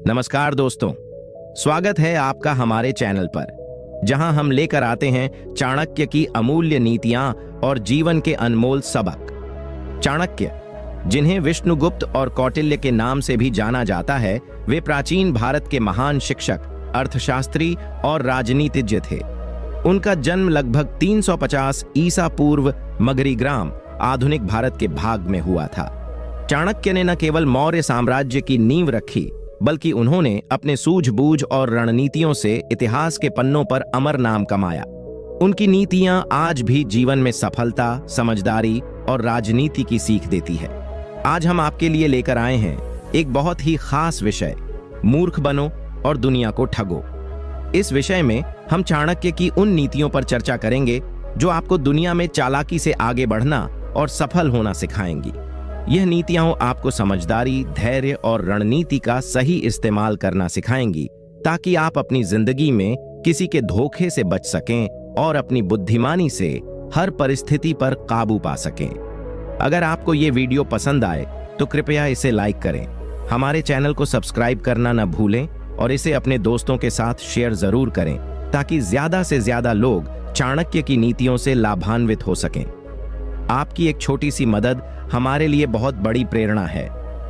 नमस्कार दोस्तों, स्वागत है आपका हमारे चैनल पर, जहां हम लेकर आते हैं चाणक्य की अमूल्य नीतियां और जीवन के अनमोल सबक। चाणक्य, जिन्हें विष्णुगुप्त और कौटिल्य के नाम से भी जाना जाता है, वे प्राचीन भारत के महान शिक्षक, अर्थशास्त्री और राजनीतिज्ञ थे। उनका जन्म लगभग 350 ईसा पूर्व मगरी ग्राम, आधुनिक भारत के भाग में हुआ था। चाणक्य ने न केवल मौर्य साम्राज्य की नींव रखी, बल्कि उन्होंने अपने सूझबूझ और रणनीतियों से इतिहास के पन्नों पर अमर नाम कमाया। उनकी नीतियां आज भी जीवन में सफलता, समझदारी और राजनीति की सीख देती है। आज हम आपके लिए लेकर आए हैं एक बहुत ही खास विषय, मूर्ख बनो और दुनिया को ठगो। इस विषय में हम चाणक्य की उन नीतियों पर चर्चा करेंगे जो आपको दुनिया में चालाकी से आगे बढ़ना और सफल होना सिखाएंगी। यह नीतियां आपको समझदारी, धैर्य और रणनीति का सही इस्तेमाल करना सिखाएंगी, ताकि आप अपनी जिंदगी में किसी के धोखे से बच सकें और अपनी बुद्धिमानी से हर परिस्थिति पर काबू पा सकें। अगर आपको ये वीडियो पसंद आए तो कृपया इसे लाइक करें, हमारे चैनल को सब्सक्राइब करना न भूलें और इसे अपने दोस्तों के साथ शेयर जरूर करें, ताकि ज्यादा से ज्यादा लोग चाणक्य की नीतियों से लाभान्वित हो सकें। आपकी एक छोटी सी मदद हमारे लिए बहुत बड़ी प्रेरणा है।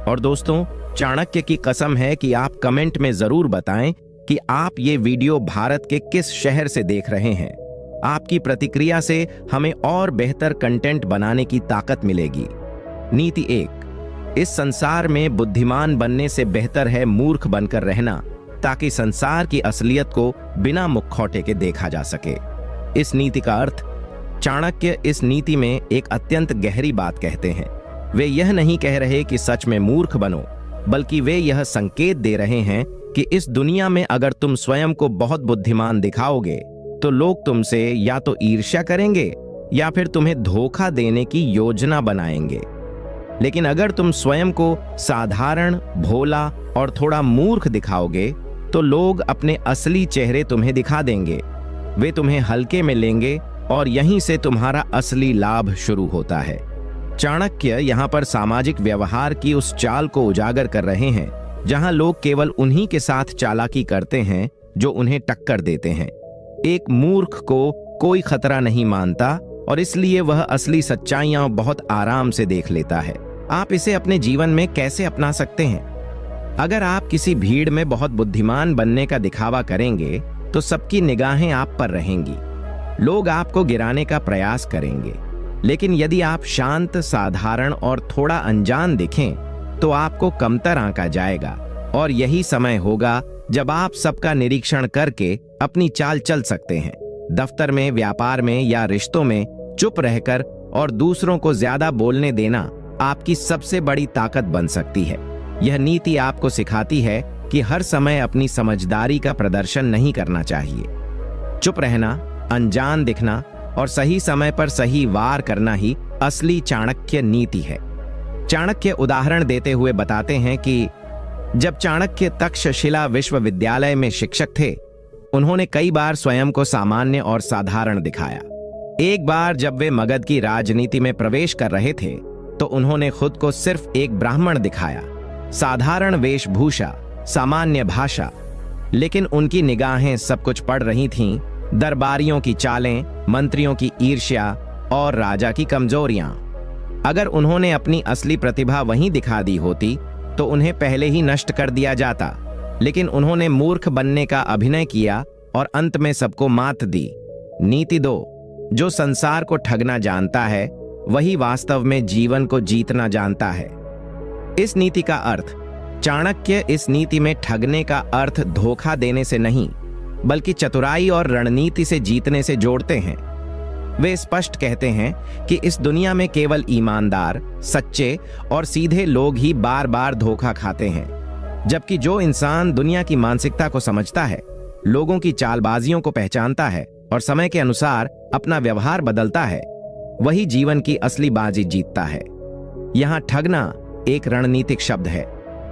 और दोस्तों, चाणक्य की कसम है कि आप कमेंट में जरूर बताएं कि आप ये वीडियो भारत के किस शहर से देख रहे हैं। आपकी प्रतिक्रिया से हमें और बेहतर कंटेंट बनाने की ताकत मिलेगी। नीति 1, इस संसार में बुद्धिमान बनने से बेहतर है मूर्ख बनकर रहना, ताकि संसार की असलियत को बिना मुखौटे के देखा जा सके। इस नीति का अर्थ, चाणक्य इस नीति में एक अत्यंत गहरी बात कहते हैं। वे यह नहीं कह रहे कि सच में मूर्ख बनो, बल्कि वे यह संकेत दे रहे हैं कि इस दुनिया में अगर तुम स्वयं को बहुत बुद्धिमान दिखाओगे तो लोग तुमसे या तो ईर्ष्या करेंगे या फिर तुम्हें धोखा देने की योजना बनाएंगे। लेकिन अगर तुम स्वयं को साधारण, भोला और थोड़ा मूर्ख दिखाओगे तो लोग अपने असली चेहरे तुम्हें दिखा देंगे। वे तुम्हें हल्के में लेंगे और यहीं से तुम्हारा असली लाभ शुरू होता है। चाणक्य यहाँ पर सामाजिक व्यवहार की उस चाल को उजागर कर रहे हैं, जहाँ लोग केवल उन्हीं के साथ चालाकी करते हैं जो उन्हें टक्कर देते हैं। एक मूर्ख को कोई खतरा नहीं मानता और इसलिए वह असली सच्चाइयां बहुत आराम से देख लेता है। आप इसे अपने जीवन में कैसे अपना सकते हैं? अगर आप किसी भीड़ में बहुत बुद्धिमान बनने का दिखावा करेंगे तो सबकी निगाहें आप पर रहेंगी। लोग आपको गिराने का प्रयास करेंगे। लेकिन यदि आप शांत, साधारण और थोड़ा अनजान दिखें तो आपको कमतर आंका जाएगा, और यही समय होगा जब आप सबका निरीक्षण करके अपनी चाल चल सकते हैं। दफ्तर में, व्यापार में या रिश्तों में चुप रहकर और दूसरों को ज्यादा बोलने देना आपकी सबसे बड़ी ताकत बन सकती है। यह नीति आपको सिखाती है कि हर समय अपनी समझदारी का प्रदर्शन नहीं करना चाहिए। चुप रहना, अनजान दिखना और सही समय पर सही वार करना ही असली चाणक्य नीति है। चाणक्य उदाहरण देते हुए बताते हैं कि जब चाणक्य तक्षशिला विश्वविद्यालय में शिक्षक थे, उन्होंने कई बार स्वयं को सामान्य और साधारण दिखाया। एक बार जब वे मगध की राजनीति में प्रवेश कर रहे थे तो उन्होंने खुद को सिर्फ एक ब्राह्मण दिखाया, साधारण वेशभूषा, सामान्य भाषा। लेकिन उनकी निगाहें सब कुछ पढ़ रही थीं, दरबारियों की चालें, मंत्रियों की ईर्ष्या और राजा की कमजोरियां। अगर उन्होंने अपनी असली प्रतिभा वहीं दिखा दी होती तो उन्हें पहले ही नष्ट कर दिया जाता। लेकिन उन्होंने मूर्ख बनने का अभिनय किया और अंत में सबको मात दी। नीति 2, जो संसार को ठगना जानता है वही वास्तव में जीवन को जीतना जानता है। इस नीति का अर्थ, चाणक्य इस नीति में ठगने का अर्थ धोखा देने से नहीं, बल्कि चतुराई और रणनीति से जीतने से जोड़ते हैं। वे स्पष्ट कहते हैं कि इस दुनिया में केवल ईमानदार, सच्चे और सीधे लोग ही बार बार धोखा खाते हैं, जबकि जो इंसान दुनिया की मानसिकता को समझता है, लोगों की चालबाजियों को पहचानता है और समय के अनुसार अपना व्यवहार बदलता है, वही जीवन की असली बाजी जीतता है। यहाँ ठगना एक रणनीतिक शब्द है।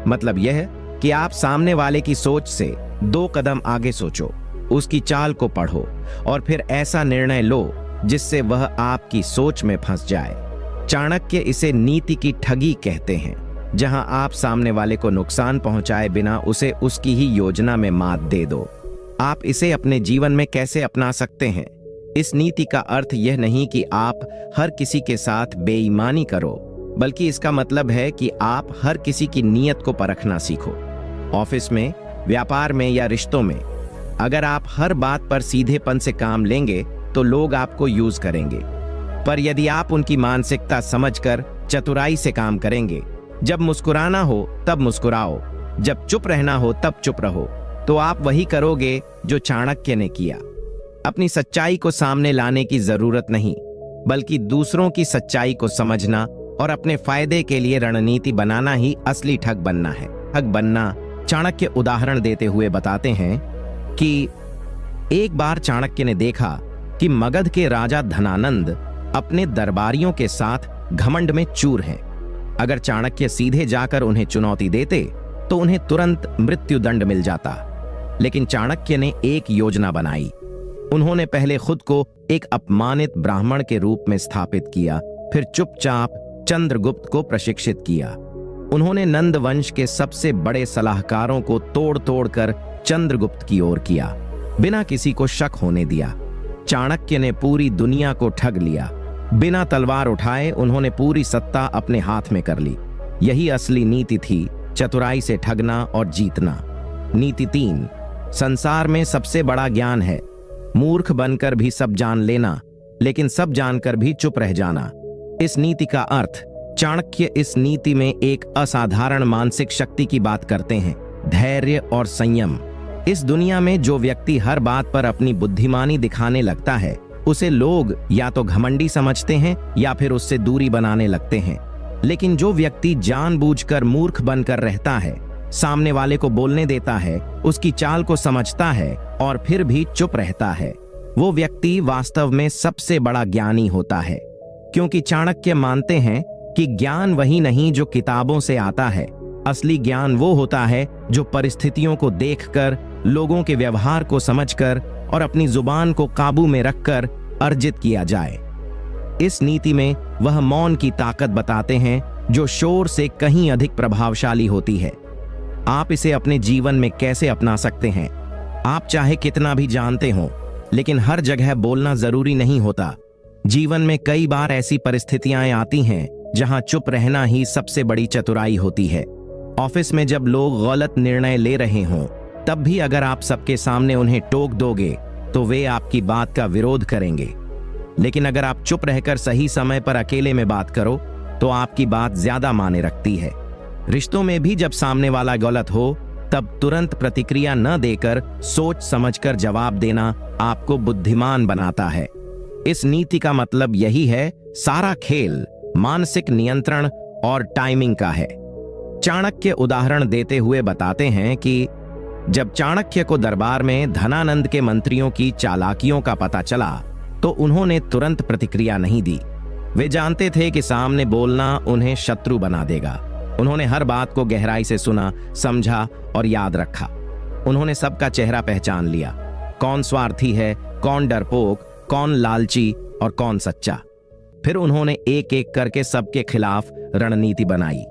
मतलब यह कि आप सामने वाले की सोच से 2 कदम आगे सोचो, उसकी चाल को पढ़ो और फिर ऐसा निर्णय लो जिससे वह आपकी सोच में फंस जाए। चाणक्य इसे नीति की ठगी कहते हैं। जहां आप सामने वाले को नुकसान पहुंचाए बिना उसे उसकी ही योजना में मात दे दो। आप इसे अपने जीवन में कैसे अपना सकते हैं? इस नीति का अर्थ यह नहीं कि आप हर किसी के साथ बेईमानी करो, बल्कि इसका मतलब है कि आप हर किसी की नीयत को परखना सीखो। ऑफिस में, व्यापार में या रिश्तों में अगर आप हर बात पर सीधेपन से काम लेंगे तो लोग आपको यूज करेंगे। पर यदि आप उनकी मानसिकता समझकर चतुराई से काम करेंगे, जब मुस्कुराना हो तब मुस्कुराओ, जब चुप रहना हो तब चुप रहो, तो आप वही करोगे जो चाणक्य ने किया। अपनी सच्चाई को सामने लाने की जरूरत नहीं, बल्कि दूसरों की सच्चाई को समझना और अपने फायदे के लिए रणनीति बनाना ही असली ठग बनना है। ठग बनना चाणक्य उदाहरण देते हुए बताते हैं कि एक बार चाणक्य ने देखा कि मगध के राजा धनानंद अपने दरबारियों के साथ घमंड में चूर हैं। अगर चाणक्य सीधे जाकर उन्हें चुनौती देते तो उन्हें तुरंत मृत्युदंड मिल जाता। लेकिन चाणक्य ने एक योजना बनाई। उन्होंने पहले खुद को एक अपमानित ब्राह्मण के रूप में स्थापित किया, फिर चुपचाप चंद्रगुप्त को प्रशिक्षित किया। उन्होंने नंद वंश के सबसे बड़े सलाहकारों को तोड़ तोड़ कर चंद्रगुप्त की ओर किया, बिना किसी को शक होने दिया। चाणक्य ने पूरी दुनिया को ठग लिया। बिना तलवार उठाए उन्होंने पूरी सत्ता अपने हाथ में कर ली। यही असली नीति थी, चतुराई से ठगना और जीतना। नीति 3, संसार में सबसे बड़ा ज्ञान है मूर्ख बनकर भी सब जान लेना, लेकिन सब जानकर भी चुप रह जाना। इस नीति का अर्थ चाणक्य इस नीति में एक असाधारण मानसिक शक्ति की बात करते हैं, धैर्य और संयम। इस दुनिया में जो व्यक्ति हर बात पर अपनी बुद्धिमानी दिखाने लगता है, उसे लोग या तो घमंडी समझते हैं या फिर उससे दूरी बनाने लगते हैं। लेकिन जो व्यक्ति जानबूझकर मूर्ख बनकर रहता है, सामने वाले को बोलने देता है, उसकी चाल को समझता है और फिर भी चुप रहता है, वो व्यक्ति वास्तव में सबसे बड़ा ज्ञानी होता है। क्योंकि चाणक्य मानते हैं कि ज्ञान वही नहीं जो किताबों से आता है, असली ज्ञान वो होता है जो परिस्थितियों को देखकर, लोगों के व्यवहार को समझकर और अपनी जुबान को काबू में रखकर अर्जित किया जाए। इस नीति में वह मौन की ताकत बताते हैं जो शोर से कहीं अधिक प्रभावशाली होती है। आप इसे अपने जीवन में कैसे अपना सकते हैं? आप चाहे कितना भी जानते हो, लेकिन हर जगह बोलना जरूरी नहीं होता। जीवन में कई बार ऐसी परिस्थितियां आती हैं जहां चुप रहना ही सबसे बड़ी चतुराई होती है। ऑफिस में जब लोग गलत निर्णय ले रहे हों, तब भी अगर आप सबके सामने उन्हें टोक दोगे तो वे आपकी बात का विरोध करेंगे। लेकिन अगर आप चुप रहकर सही समय पर अकेले में बात करो तो आपकी बात ज्यादा मायने रखती है। रिश्तों में भी जब सामने वाला गलत हो, तब तुरंत प्रतिक्रिया न देकर सोच समझकर जवाब देना आपको बुद्धिमान बनाता है। इस नीति का मतलब यही है, सारा खेल मानसिक नियंत्रण और टाइमिंग का है। चाणक्य उदाहरण देते हुए बताते हैं कि जब चाणक्य को दरबार में धनानंद के मंत्रियों की चालाकियों का पता चला तो उन्होंने तुरंत प्रतिक्रिया नहीं दी। वे जानते थे कि सामने बोलना उन्हें शत्रु बना देगा। उन्होंने हर बात को गहराई से सुना, समझा और याद रखा। उन्होंने सबका चेहरा पहचान लिया, कौन स्वार्थी है, कौन डरपोक, कौन लालची और कौन सच्चा। फिर उन्होंने एक एक करके सबके खिलाफ रणनीति बनाई।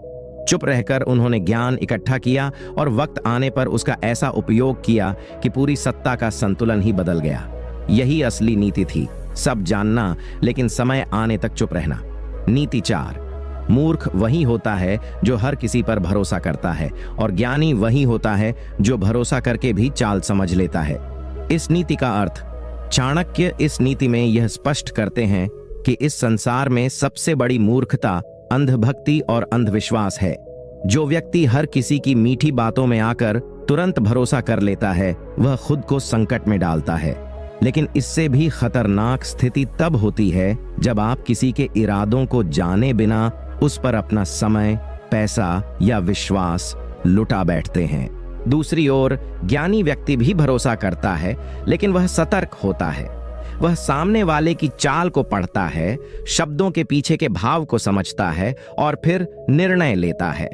चुप रहकर उन्होंने ज्ञान इकट्ठा किया और वक्त आने पर उसका ऐसा उपयोग किया कि पूरी सत्ता का संतुलन ही बदल गया। यही असली नीति थी, सब जानना लेकिन समय आने तक चुप रहना। नीति 4, मूर्ख वही होता है जो हर किसी पर भरोसा करता है और ज्ञानी वही होता है जो भरोसा करके भी चाल समझ लेता है। इस नीति का अर्थ चाणक्य इस नीति में यह स्पष्ट करते हैं कि इस संसार में सबसे बड़ी मूर्खता अंधभक्ति और अंधविश्वास है। जो व्यक्ति हर किसी की मीठी बातों में आकर तुरंत भरोसा कर लेता है, वह खुद को संकट में डालता है। लेकिन इससे भी खतरनाक स्थिति तब होती है जब आप किसी के इरादों को जाने बिना उस पर अपना समय, पैसा या विश्वास लुटा बैठते हैं। दूसरी ओर ज्ञानी व्यक्ति भी भरोसा करता है, लेकिन वह सतर्क होता है। वह सामने वाले की चाल को पढ़ता है, शब्दों के पीछे के भाव को समझता है और फिर निर्णय लेता है।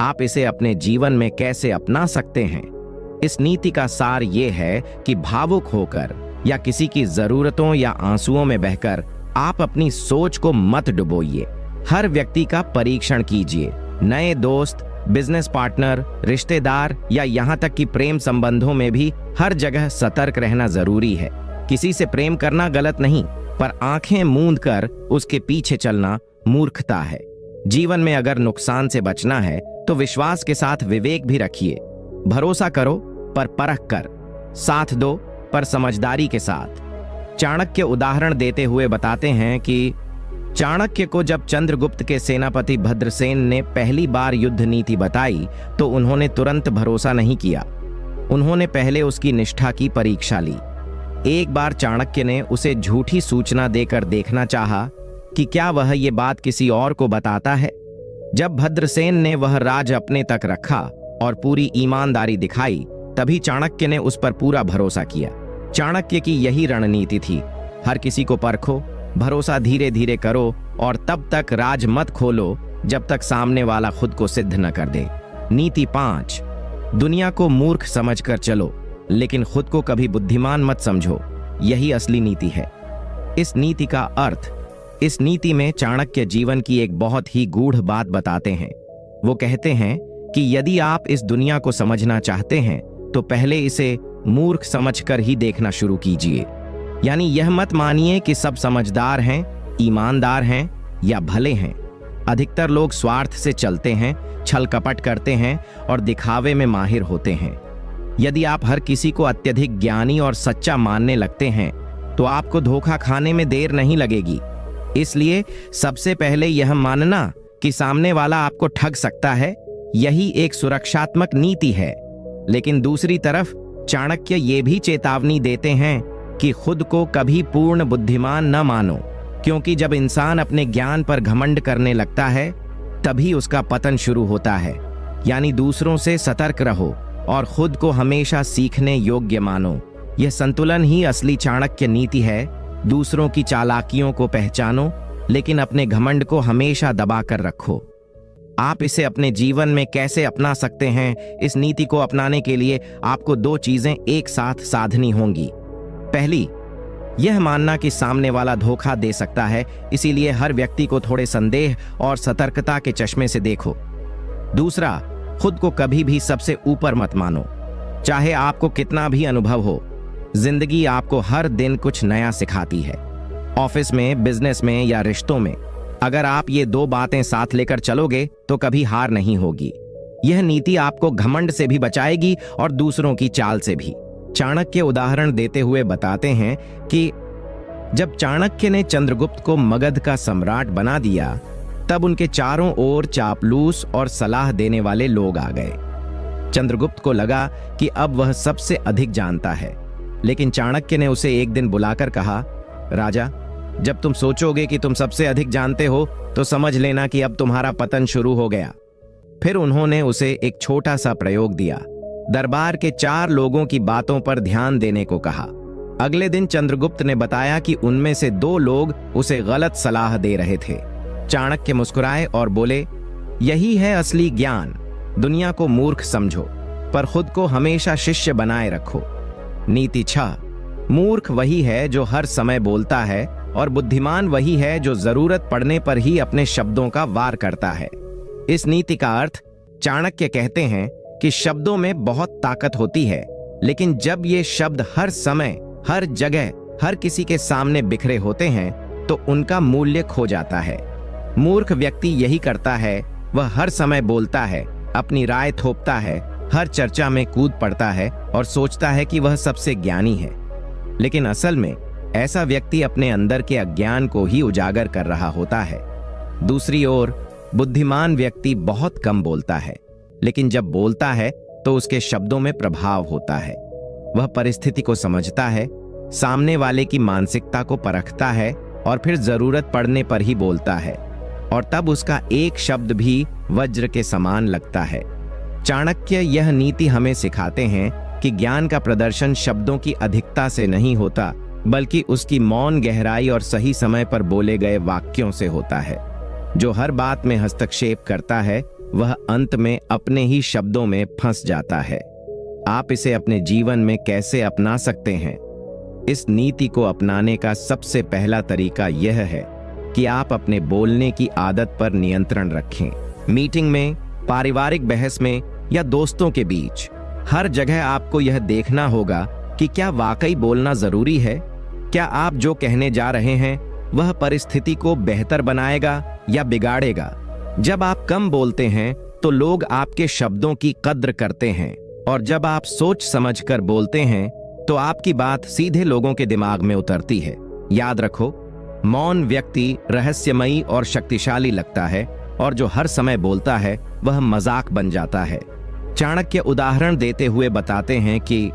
आप इसे अपने जीवन में कैसे अपना सकते हैं? इस नीति का सार ये है कि भावुक होकर या किसी की जरूरतों या आंसुओं में बहकर आप अपनी सोच को मत डुबोइए। हर व्यक्ति का परीक्षण कीजिए, नए दोस्त, बिजनेस पार्टनर, रिश्तेदार या यहाँ तक कि प्रेम संबंधों में भी हर जगह सतर्क रहना जरूरी है। किसी से प्रेम करना गलत नहीं, पर आंखें मूंद कर उसके पीछे चलना मूर्खता है। जीवन में अगर नुकसान से बचना है तो विश्वास के साथ विवेक भी रखिए। भरोसा करो पर परख कर, साथ दो पर समझदारी के साथ। चाणक्य उदाहरण देते हुए बताते हैं कि चाणक्य को जब चंद्रगुप्त के सेनापति भद्रसेन ने पहली बार युद्ध नीति बताई तो उन्होंने तुरंत भरोसा नहीं किया। उन्होंने पहले उसकी निष्ठा की परीक्षा ली। एक बार चाणक्य ने उसे झूठी सूचना देकर देखना चाहा कि क्या वह ये बात किसी और को बताता है। जब भद्रसेन ने वह राज अपने तक रखा और पूरी ईमानदारी दिखाई, तभी चाणक्य ने उस पर पूरा भरोसा किया। चाणक्य की यही रणनीति थी, हर किसी को परखो, भरोसा धीरे धीरे करो और तब तक राज मत खोलो जब तक सामने वाला खुद को सिद्ध न कर दे। नीति 5, दुनिया को मूर्ख समझकर चलो, लेकिन खुद को कभी बुद्धिमान मत समझो। यही असली नीति है। इस नीति का अर्थ, इस नीति में चाणक्य जीवन की एक बहुत ही गूढ़ बात बताते हैं। वो कहते हैं कि यदि आप इस दुनिया को समझना चाहते हैं तो पहले इसे मूर्ख समझकर ही देखना शुरू कीजिए। यानी यह मत मानिए कि सब समझदार हैं, ईमानदार हैं या भले हैं। अधिकतर लोग स्वार्थ से चलते हैं, छल कपट करते हैं और दिखावे में माहिर होते हैं। यदि आप हर किसी को अत्यधिक ज्ञानी और सच्चा मानने लगते हैं तो आपको धोखा खाने में देर नहीं लगेगी। इसलिए सबसे पहले यह मानना कि सामने वाला आपको ठग सकता है, यही एक सुरक्षात्मक नीति है। लेकिन दूसरी तरफ चाणक्य ये भी चेतावनी देते हैं कि खुद को कभी पूर्ण बुद्धिमान न मानो, क्योंकि जब इंसान अपने ज्ञान पर घमंड करने लगता है तभी उसका पतन शुरू होता है। यानी दूसरों से सतर्क रहो और खुद को हमेशा सीखने योग्य मानो। यह संतुलन ही असली चाणक्य नीति है। दूसरों की चालाकियों को पहचानो, लेकिन अपने घमंड को हमेशा दबा कर रखो। आप इसे अपने जीवन में कैसे अपना सकते हैं? इस नीति को अपनाने के लिए आपको 2 चीजें एक साथ साधनी होंगी। पहली, यह मानना कि सामने वाला धोखा दे सकता है, इसीलिए हर व्यक्ति को थोड़े संदेह और सतर्कता के चश्मे से देखो। दूसरा, खुद को कभी भी सबसे ऊपर मत मानो, चाहे आपको कितना भी अनुभव हो। जिंदगी आपको हर दिन कुछ नया सिखाती है, ऑफिस में, बिजनेस में या रिश्तों में। अगर आप ये 2 बातें साथ लेकर चलोगे तो कभी हार नहीं होगी। यह नीति आपको घमंड से भी बचाएगी और दूसरों की चाल से भी। चाणक्य उदाहरण देते हुए बताते हैं कि जब चाणक्य ने चंद्रगुप्त को मगध का सम्राट बना दिया, तब उनके चारों ओर चापलूस और सलाह देने वाले लोग आ गए। चंद्रगुप्त को लगा कि अब वह सबसे अधिक जानता है, लेकिन चाणक्य ने उसे एक दिन बुलाकर कहा, राजा, जब तुम सोचोगे कि तुम सबसे अधिक जानते हो तो समझ लेना कि अब तुम्हारा पतन शुरू हो गया। फिर उन्होंने उसे एक छोटा सा प्रयोग दिया। दरबार के 4 लोगों की बातों पर ध्यान देने को कहा। अगले दिन चंद्रगुप्त ने बताया कि उनमें से 2 लोग उसे गलत सलाह दे रहे थे। चाणक्य मुस्कुराए और बोले, यही है असली ज्ञान। दुनिया को मूर्ख समझो, पर खुद को हमेशा शिष्य बनाए रखो। नीति 6, मूर्ख वही है जो हर समय बोलता है और बुद्धिमान वही है जो जरूरत पड़ने पर ही अपने शब्दों का वार करता है। इस नीति का अर्थ, चाणक्य कहते हैं कि शब्दों में बहुत ताकत होती है, लेकिन जब ये शब्द हर समय, हर जगह, हर किसी के सामने बिखरे होते हैं तो उनका मूल्य खो जाता है। मूर्ख व्यक्ति यही करता है, वह हर समय बोलता है, अपनी राय थोपता है, हर चर्चा में कूद पड़ता है और सोचता है कि वह सबसे ज्ञानी है। लेकिन असल में ऐसा व्यक्ति अपने अंदर के अज्ञान को ही उजागर कर रहा होता है। दूसरी ओर बुद्धिमान व्यक्ति बहुत कम बोलता है, लेकिन जब बोलता है तो उसके शब्दों में प्रभाव होता है। वह परिस्थिति को समझता है, सामने वाले की मानसिकता को परखता है और फिर जरूरत पड़ने पर ही बोलता है, और तब उसका एक शब्द भी वज्र के समान लगता है। चाणक्य यह नीति हमें सिखाते हैं कि ज्ञान का प्रदर्शन शब्दों की अधिकता से नहीं होता, बल्कि उसकी मौन गहराई और सही समय पर बोले गए वाक्यों से होता है। जो हर बात में हस्तक्षेप करता है वह अंत में अपने ही शब्दों में फंस जाता है। आप इसे अपने जीवन में कैसे अपना सकते हैं? इस नीति को अपनाने का सबसे पहला तरीका यह है कि आप अपने बोलने की आदत पर नियंत्रण रखें। मीटिंग में, पारिवारिक बहस में या दोस्तों के बीच, हर जगह आपको यह देखना होगा कि क्या वाकई बोलना जरूरी है। क्या आप जो कहने जा रहे हैं वह परिस्थिति को बेहतर बनाएगा या बिगाड़ेगा। जब आप कम बोलते हैं तो लोग आपके शब्दों की कद्र करते हैं, और जब आप सोच समझकर बोलते हैं तो आपकी बात सीधे लोगों के दिमाग में उतरती है। याद रखो, मौन व्यक्ति रहस्यमयी और शक्तिशाली लगता है, और जो हर समय बोलता है वह मजाक बन जाता है। चाणक्य उदाहरण देते हुए बताते हैं कि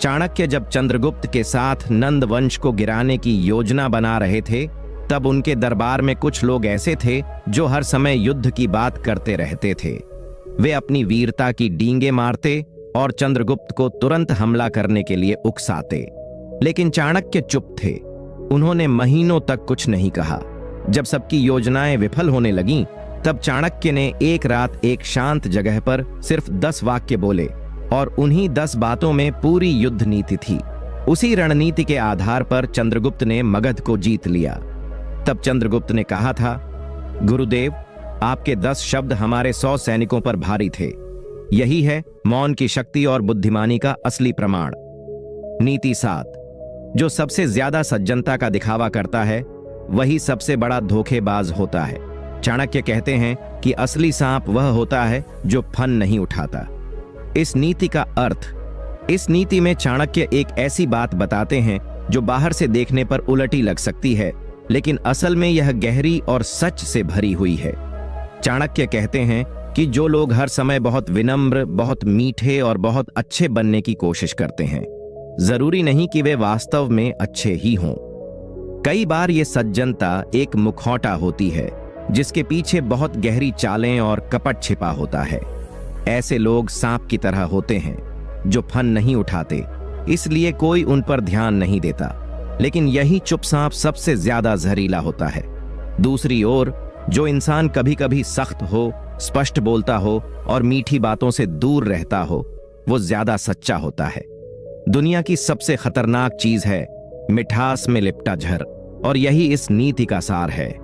चाणक्य जब चंद्रगुप्त के साथ नंद वंश को गिराने की योजना बना रहे थे, तब उनके दरबार में कुछ लोग ऐसे थे जो हर समय युद्ध की बात करते रहते थे। वे अपनी वीरता की डींगे मारते और चंद्रगुप्त को तुरंत हमला करने के लिए उकसाते। लेकिन चाणक्य चुप थे। उन्होंने महीनों तक कुछ नहीं कहा। जब सबकी योजनाएं विफल होने लगीं, तब चाणक्य ने एक रात एक शांत जगह पर सिर्फ 10 वाक्य बोले, और उन्हीं 10 बातों में पूरी युद्ध नीति थी। उसी रणनीति के आधार पर चंद्रगुप्त ने मगध को जीत लिया। तब चंद्रगुप्त ने कहा था, गुरुदेव, आपके 10 शब्द हमारे 100 सैनिकों पर भारी थे। यही है मौन की शक्ति और बुद्धिमानी का असली प्रमाण। नीति 7, जो सबसे ज्यादा सज्जनता का दिखावा करता है वही सबसे बड़ा धोखेबाज होता है। चाणक्य कहते हैं कि असली सांप वह होता है जो फन नहीं उठाता। इस नीति का अर्थ, इस नीति में चाणक्य एक ऐसी बात बताते हैं जो बाहर से देखने पर उलटी लग सकती है, लेकिन असल में यह गहरी और सच से भरी हुई है। चाणक्य कहते हैं कि जो लोग हर समय बहुत विनम्र, बहुत मीठे और बहुत अच्छे बनने की कोशिश करते हैं, जरूरी नहीं कि वे वास्तव में अच्छे ही हों। कई बार ये सज्जनता एक मुखौटा होती है जिसके पीछे बहुत गहरी चालें और कपट छिपा होता है। ऐसे लोग सांप की तरह होते हैं जो फन नहीं उठाते, इसलिए कोई उन पर ध्यान नहीं देता, लेकिन यही चुप सांप सबसे ज्यादा जहरीला होता है। दूसरी ओर, जो इंसान कभी कभी सख्त हो, स्पष्ट बोलता हो और मीठी बातों से दूर रहता हो, वो ज्यादा सच्चा होता है। दुनिया की सबसे खतरनाक चीज है मिठास में लिपटा जहर, और यही इस नीति का सार है।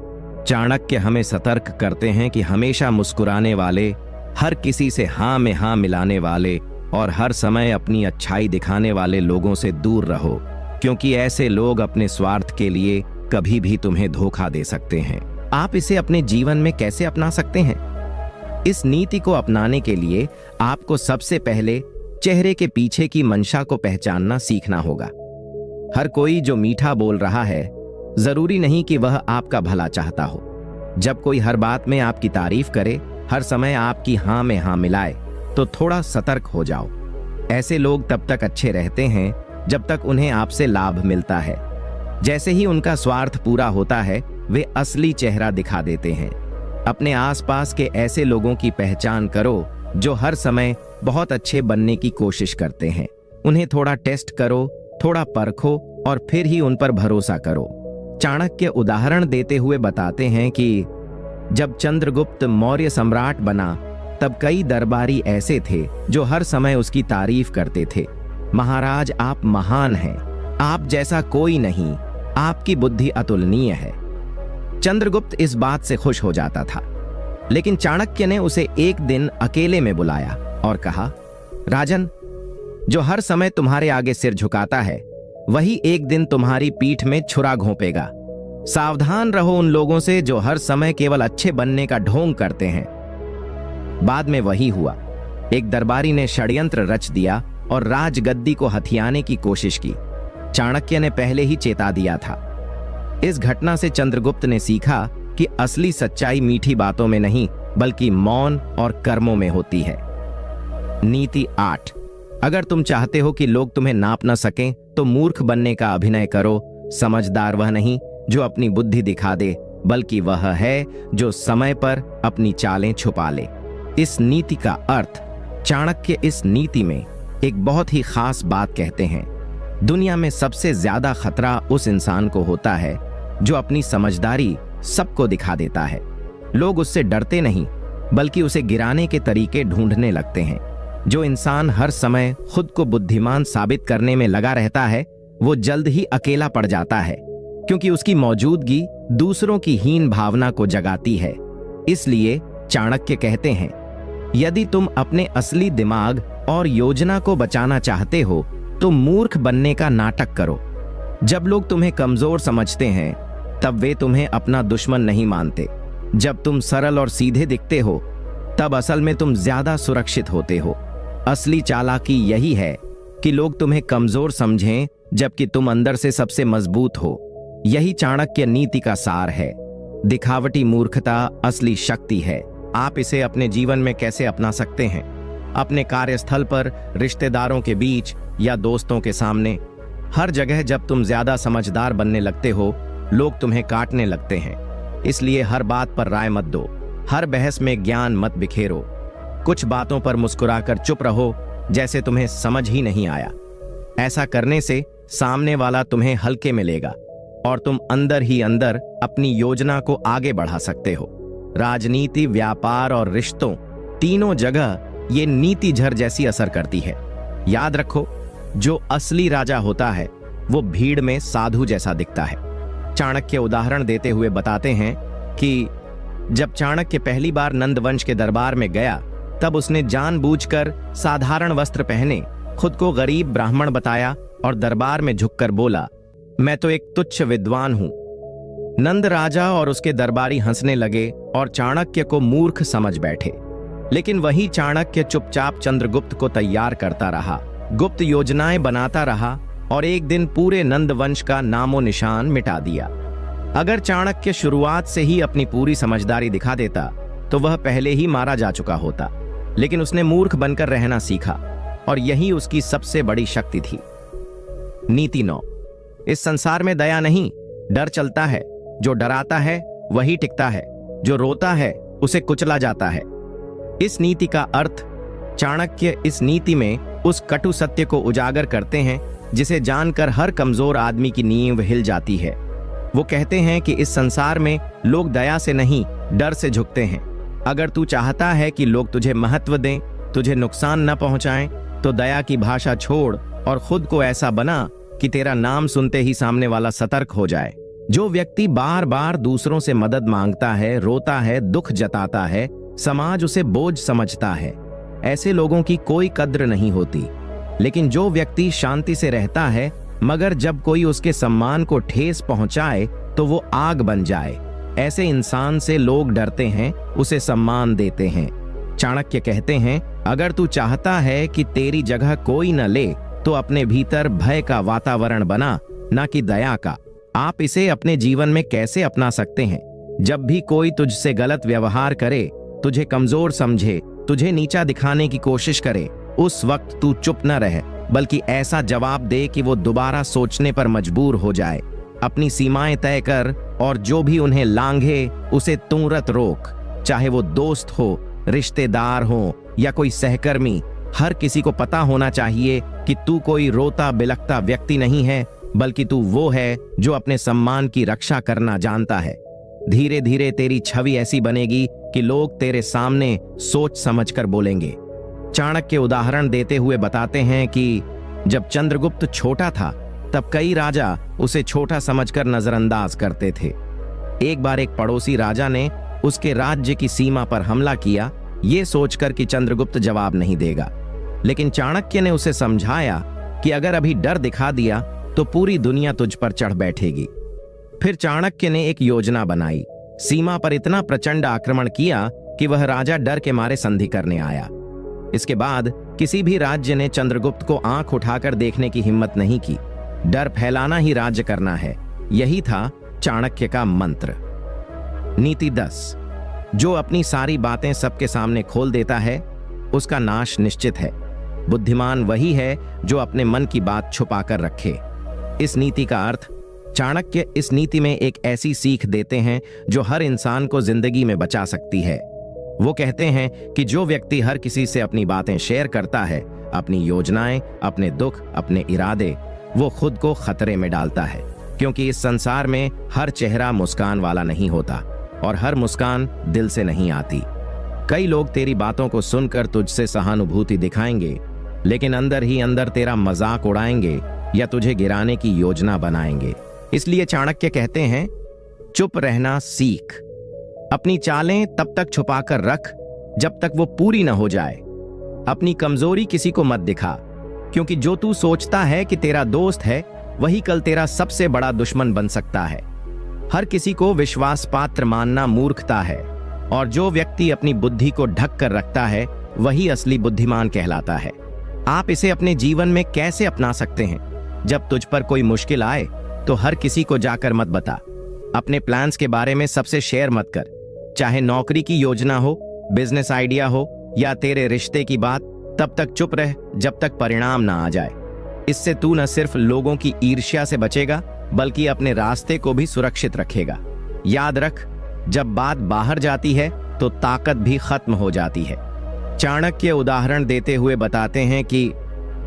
चाणक्य हमें सतर्क करते हैं कि हमेशा मुस्कुराने वाले, हर किसी से हाँ में हाँ मिलाने वाले और हर समय अपनी अच्छाई दिखाने वाले लोगों से दूर रहो, क्योंकि ऐसे लोग अपने स्वार्थ के लिए कभी भी तुम्हें धोखा दे सकते हैं। आप इसे अपने जीवन में कैसे अपना सकते हैं? इस नीति को अपनाने के लिए आपको सबसे पहले चेहरे के पीछे की मंशा को पहचानना सीखना होगा। हर कोई जो मीठा बोल रहा है, जरूरी नहीं कि वह आपका भला चाहता हो। जब कोई हर बात में आपकी तारीफ करे, हर समय आपकी हाँ में हाँ मिलाए, तो थोड़ा सतर्क हो जाओ। ऐसे लोग तब तक अच्छे रहते हैं जब तक उन्हें आपसे लाभ मिलता है। जैसे ही उनका स्वार्थ पूरा होता है, वे असली चेहरा दिखा देते हैं। अपने आसपास के ऐसे लोगों की पहचान करो जो हर समय बहुत अच्छे बनने की कोशिश करते हैं। उन्हें थोड़ा टेस्ट करो, थोड़ा परखो और फिर ही उन पर भरोसा करो। चाणक्य उदाहरण देते हुए बताते हैं कि जब चंद्रगुप्त मौर्य सम्राट बना, तब कई दरबारी ऐसे थे जो हर समय उसकी तारीफ करते थे। महाराज, आप महान हैं, आप जैसा कोई नहीं, आपकी बुद्धि अतुलनीय है। चंद्रगुप्त इस बात से खुश हो जाता था, लेकिन चाणक्य ने उसे एक दिन अकेले में बुलाया और कहा, राजन, जो हर समय तुम्हारे आगे सिर झुकाता है, वही एक दिन तुम्हारी पीठ में छुरा घोंपेगा। सावधान रहो उन लोगों से जो हर समय केवल अच्छे बनने का ढोंग करते हैं। बाद में वही हुआ। एक दरबारी ने षड्यंत्र रच दिया और राजगद्दी को हथियाने की कोशिश की। चाणक्य ने पहले ही चेता दिया था। इस घटना से चंद्रगुप्त ने सीखा कि असली सच्चाई मीठी बातों में नहीं, बल्कि मौन और कर्मों में होती है। नीति 8, अगर तुम चाहते हो कि लोग तुम्हें नाप न सकें, तो मूर्ख बनने का अभिनय करो। समझदार वह नहीं जो अपनी बुद्धि दिखा दे, बल्कि वह है जो समय पर अपनी चालें छुपा ले। इस नीति का अर्थ, चाणक्य इस नीति में एक बहुत ही खास बात कहते हैं। दुनिया में सबसे ज्यादा खतरा उस इंसान को होता है जो अपनी समझदारी सबको दिखा देता है। लोग उससे डरते नहीं, बल्कि उसे गिराने के तरीके ढूंढने लगते हैं। जो इंसान हर समय खुद को बुद्धिमान साबित करने में लगा रहता है, वो जल्द ही अकेला पड़ जाता है, क्योंकि उसकी मौजूदगी दूसरों की हीन भावना को जगाती है। इसलिए चाणक्य कहते हैं, यदि तुम अपने असली दिमाग और योजना को बचाना चाहते हो तो मूर्ख बनने का नाटक करो। जब लोग तुम्हें कमजोर समझते हैं तब वे तुम्हें अपना दुश्मन नहीं मानते। जब तुम सरल और सीधे दिखते हो तब असल में तुम ज्यादा सुरक्षित होते हो। असली चालाकी यही है कि लोग तुम्हें कमजोर समझें जबकि तुम अंदर से सबसे मजबूत हो। यही चाणक्य नीति का सार है। दिखावटी मूर्खता असली शक्ति है। आप इसे अपने जीवन में कैसे अपना सकते हैं? अपने कार्यस्थल पर, रिश्तेदारों के बीच या दोस्तों के सामने, हर जगह जब तुम ज्यादा समझदार बनने लगते हो लोग तुम्हें काटने लगते हैं। इसलिए हर बात पर राय मत दो, हर बहस में ज्ञान मत बिखेरो। कुछ बातों पर मुस्कुराकर चुप रहो जैसे तुम्हें समझ ही नहीं आया। ऐसा करने से सामने वाला तुम्हें हल्के में लेगा और तुम अंदर ही अंदर अपनी योजना को आगे बढ़ा सकते हो। राजनीति, व्यापार और रिश्तों, तीनों जगह ये नीति झर जैसी असर करती है। याद रखो, जो असली राजा होता है वो भीड़ में साधु जैसा दिखता है। चाणक्य उदाहरण देते हुए बताते हैं कि जब चाणक्य पहली बार नंदवंश के दरबार में गया तब उसने जानबूझकर साधारण वस्त्र पहने, खुद को गरीब ब्राह्मण बताया और दरबार में झुककर बोला, मैं तो एक तुच्छ विद्वान हूं। नंद राजा और उसके दरबारी हंसने लगे और चाणक्य को मूर्ख समझ बैठे। लेकिन वही चाणक्य चुपचाप चंद्रगुप्त को तैयार करता रहा, गुप्त योजनाएं बनाता रहा और एक दिन पूरे नंदवंश का नामो निशान मिटा दिया। अगर चाणक्य शुरुआत से ही अपनी पूरी समझदारी दिखा देता तो वह पहले ही मारा जा चुका होता। लेकिन उसने मूर्ख बनकर रहना सीखा और यही उसकी सबसे बड़ी शक्ति थी। नीति 9। इस संसार में दया नहीं, डर चलता है। जो डराता है वही टिकता है, जो रोता है उसे कुचला जाता है। इस नीति का अर्थ, चाणक्य इस नीति में उस कटु सत्य को उजागर करते हैं जिसे जानकर हर कमजोर आदमी की नींव हिल जाती है। वो कहते हैं कि इस संसार में लोग दया से नहीं, डर से झुकते हैं। अगर तू चाहता है कि लोग तुझे महत्व दें, तुझे नुकसान न पहुंचाएं, तो दया की भाषा छोड़ और खुद को ऐसा बना कि तेरा नाम सुनते ही सामने वाला सतर्क हो जाए। जो व्यक्ति बार बार दूसरों से मदद मांगता है, रोता है, दुख जताता है, समाज उसे बोझ समझता है। ऐसे लोगों की कोई कद्र नहीं होती। लेकिन जो व्यक्ति शांति से रहता है मगर जब कोई उसके सम्मान को ठेस पहुंचाए तो वो आग बन जाए, ऐसे इंसान से लोग डरते हैं, उसे सम्मान देते हैं। चाणक्य कहते हैं, अगर तू चाहता है कि तेरी जगह कोई न ले तो अपने भीतर भय का वातावरण बना, ना कि दया का। आप इसे अपने जीवन में कैसे अपना सकते हैं? जब भी कोई तुझसे गलत व्यवहार करे, तुझे कमजोर समझे, तुझे नीचा दिखाने की कोशिश करे, उस वक्त तू चुप न रहे बल्कि ऐसा जवाब दे कि वो दोबारा सोचने पर मजबूर हो जाए। अपनी सीमाएं तय कर और जो भी उन्हें लांघे उसे तुरंत रोक। चाहे वो दोस्त हो, रिश्तेदार हो या कोई सहकर्मी, हर किसी को पता होना चाहिए कि तू कोई रोता बिलखता व्यक्ति नहीं है, बल्कि तू वो है जो अपने सम्मान की रक्षा करना जानता है। धीरे धीरे तेरी छवि ऐसी बनेगी कि लोग तेरे सामने सोच समझकर बोलेंगे। चाणक्य उदाहरण देते हुए बताते हैं कि जब चंद्रगुप्त छोटा था तब कई राजा उसे छोटा समझकर नजरअंदाज करते थे। एक बार एक पड़ोसी राजा ने उसके राज्य की सीमा पर हमला किया, ये सोचकर कि चंद्रगुप्त जवाब नहीं देगा। लेकिन चाणक्य ने उसे समझाया कि अगर अभी डर दिखा दिया तो पूरी दुनिया तुझ पर चढ़ बैठेगी। फिर चाणक्य ने एक योजना बनाई, सीमा पर इतना प्रचंड आक्रमण किया कि वह राजा डर के मारे संधि करने आया। इसके बाद किसी भी राज्य ने चंद्रगुप्त को आंख उठाकर देखने की हिम्मत नहीं की। डर फैलाना ही राज्य करना है, यही था चाणक्य का मंत्र। नीति 10। जो अपनी सारी बातें सबके सामने खोल देता है उसका नाश निश्चित है। बुद्धिमान वही है जो अपने मन की बात छुपाकर रखे। इस नीति का अर्थ, चाणक्य इस नीति में एक ऐसी सीख देते हैं जो हर इंसान को जिंदगी में बचा सकती है। वो कहते हैं कि जो व्यक्ति हर किसी से अपनी बातें शेयर करता है, अपनी योजनाएं, अपने दुख, अपने इरादे, वो खुद को खतरे में डालता है। क्योंकि इस संसार में हर चेहरा मुस्कान वाला नहीं होता और हर मुस्कान दिल से नहीं आती। कई लोग तेरी बातों को सुनकर तुझसे सहानुभूति दिखाएंगे, लेकिन अंदर ही अंदर तेरा मजाक उड़ाएंगे या तुझे गिराने की योजना बनाएंगे। इसलिए चाणक्य कहते हैं, चुप रहना सीख। अपनी चालें तब तक छुपाकर रख जब तक वो पूरी न हो जाए। अपनी कमजोरी किसी को मत दिखा, क्योंकि जो तू सोचता है कि तेरा दोस्त है वही कल तेरा सबसे बड़ा दुश्मन बन सकता है। हर किसी को विश्वास पात्र मानना मूर्खता है, और जो व्यक्ति अपनी बुद्धि को ढक कर रखता है वही असली बुद्धिमान कहलाता है। आप इसे अपने जीवन में कैसे अपना सकते हैं? जब तुझ पर कोई मुश्किल आए तो हर किसी को जाकर मत बता। अपने प्लान्स के बारे में सबसे शेयर मत कर, चाहे नौकरी की योजना हो, बिजनेस आइडिया हो या तेरे रिश्ते की बात। तब तक चुप रह जब तक परिणाम ना आ जाए। इससे तू न सिर्फ लोगों की ईर्ष्या से बचेगा बल्कि अपने रास्ते को भी सुरक्षित रखेगा। याद रख, जब बात बाहर जाती है तो ताकत भी खत्म हो जाती है। चाणक्य उदाहरण देते हुए बताते हैं कि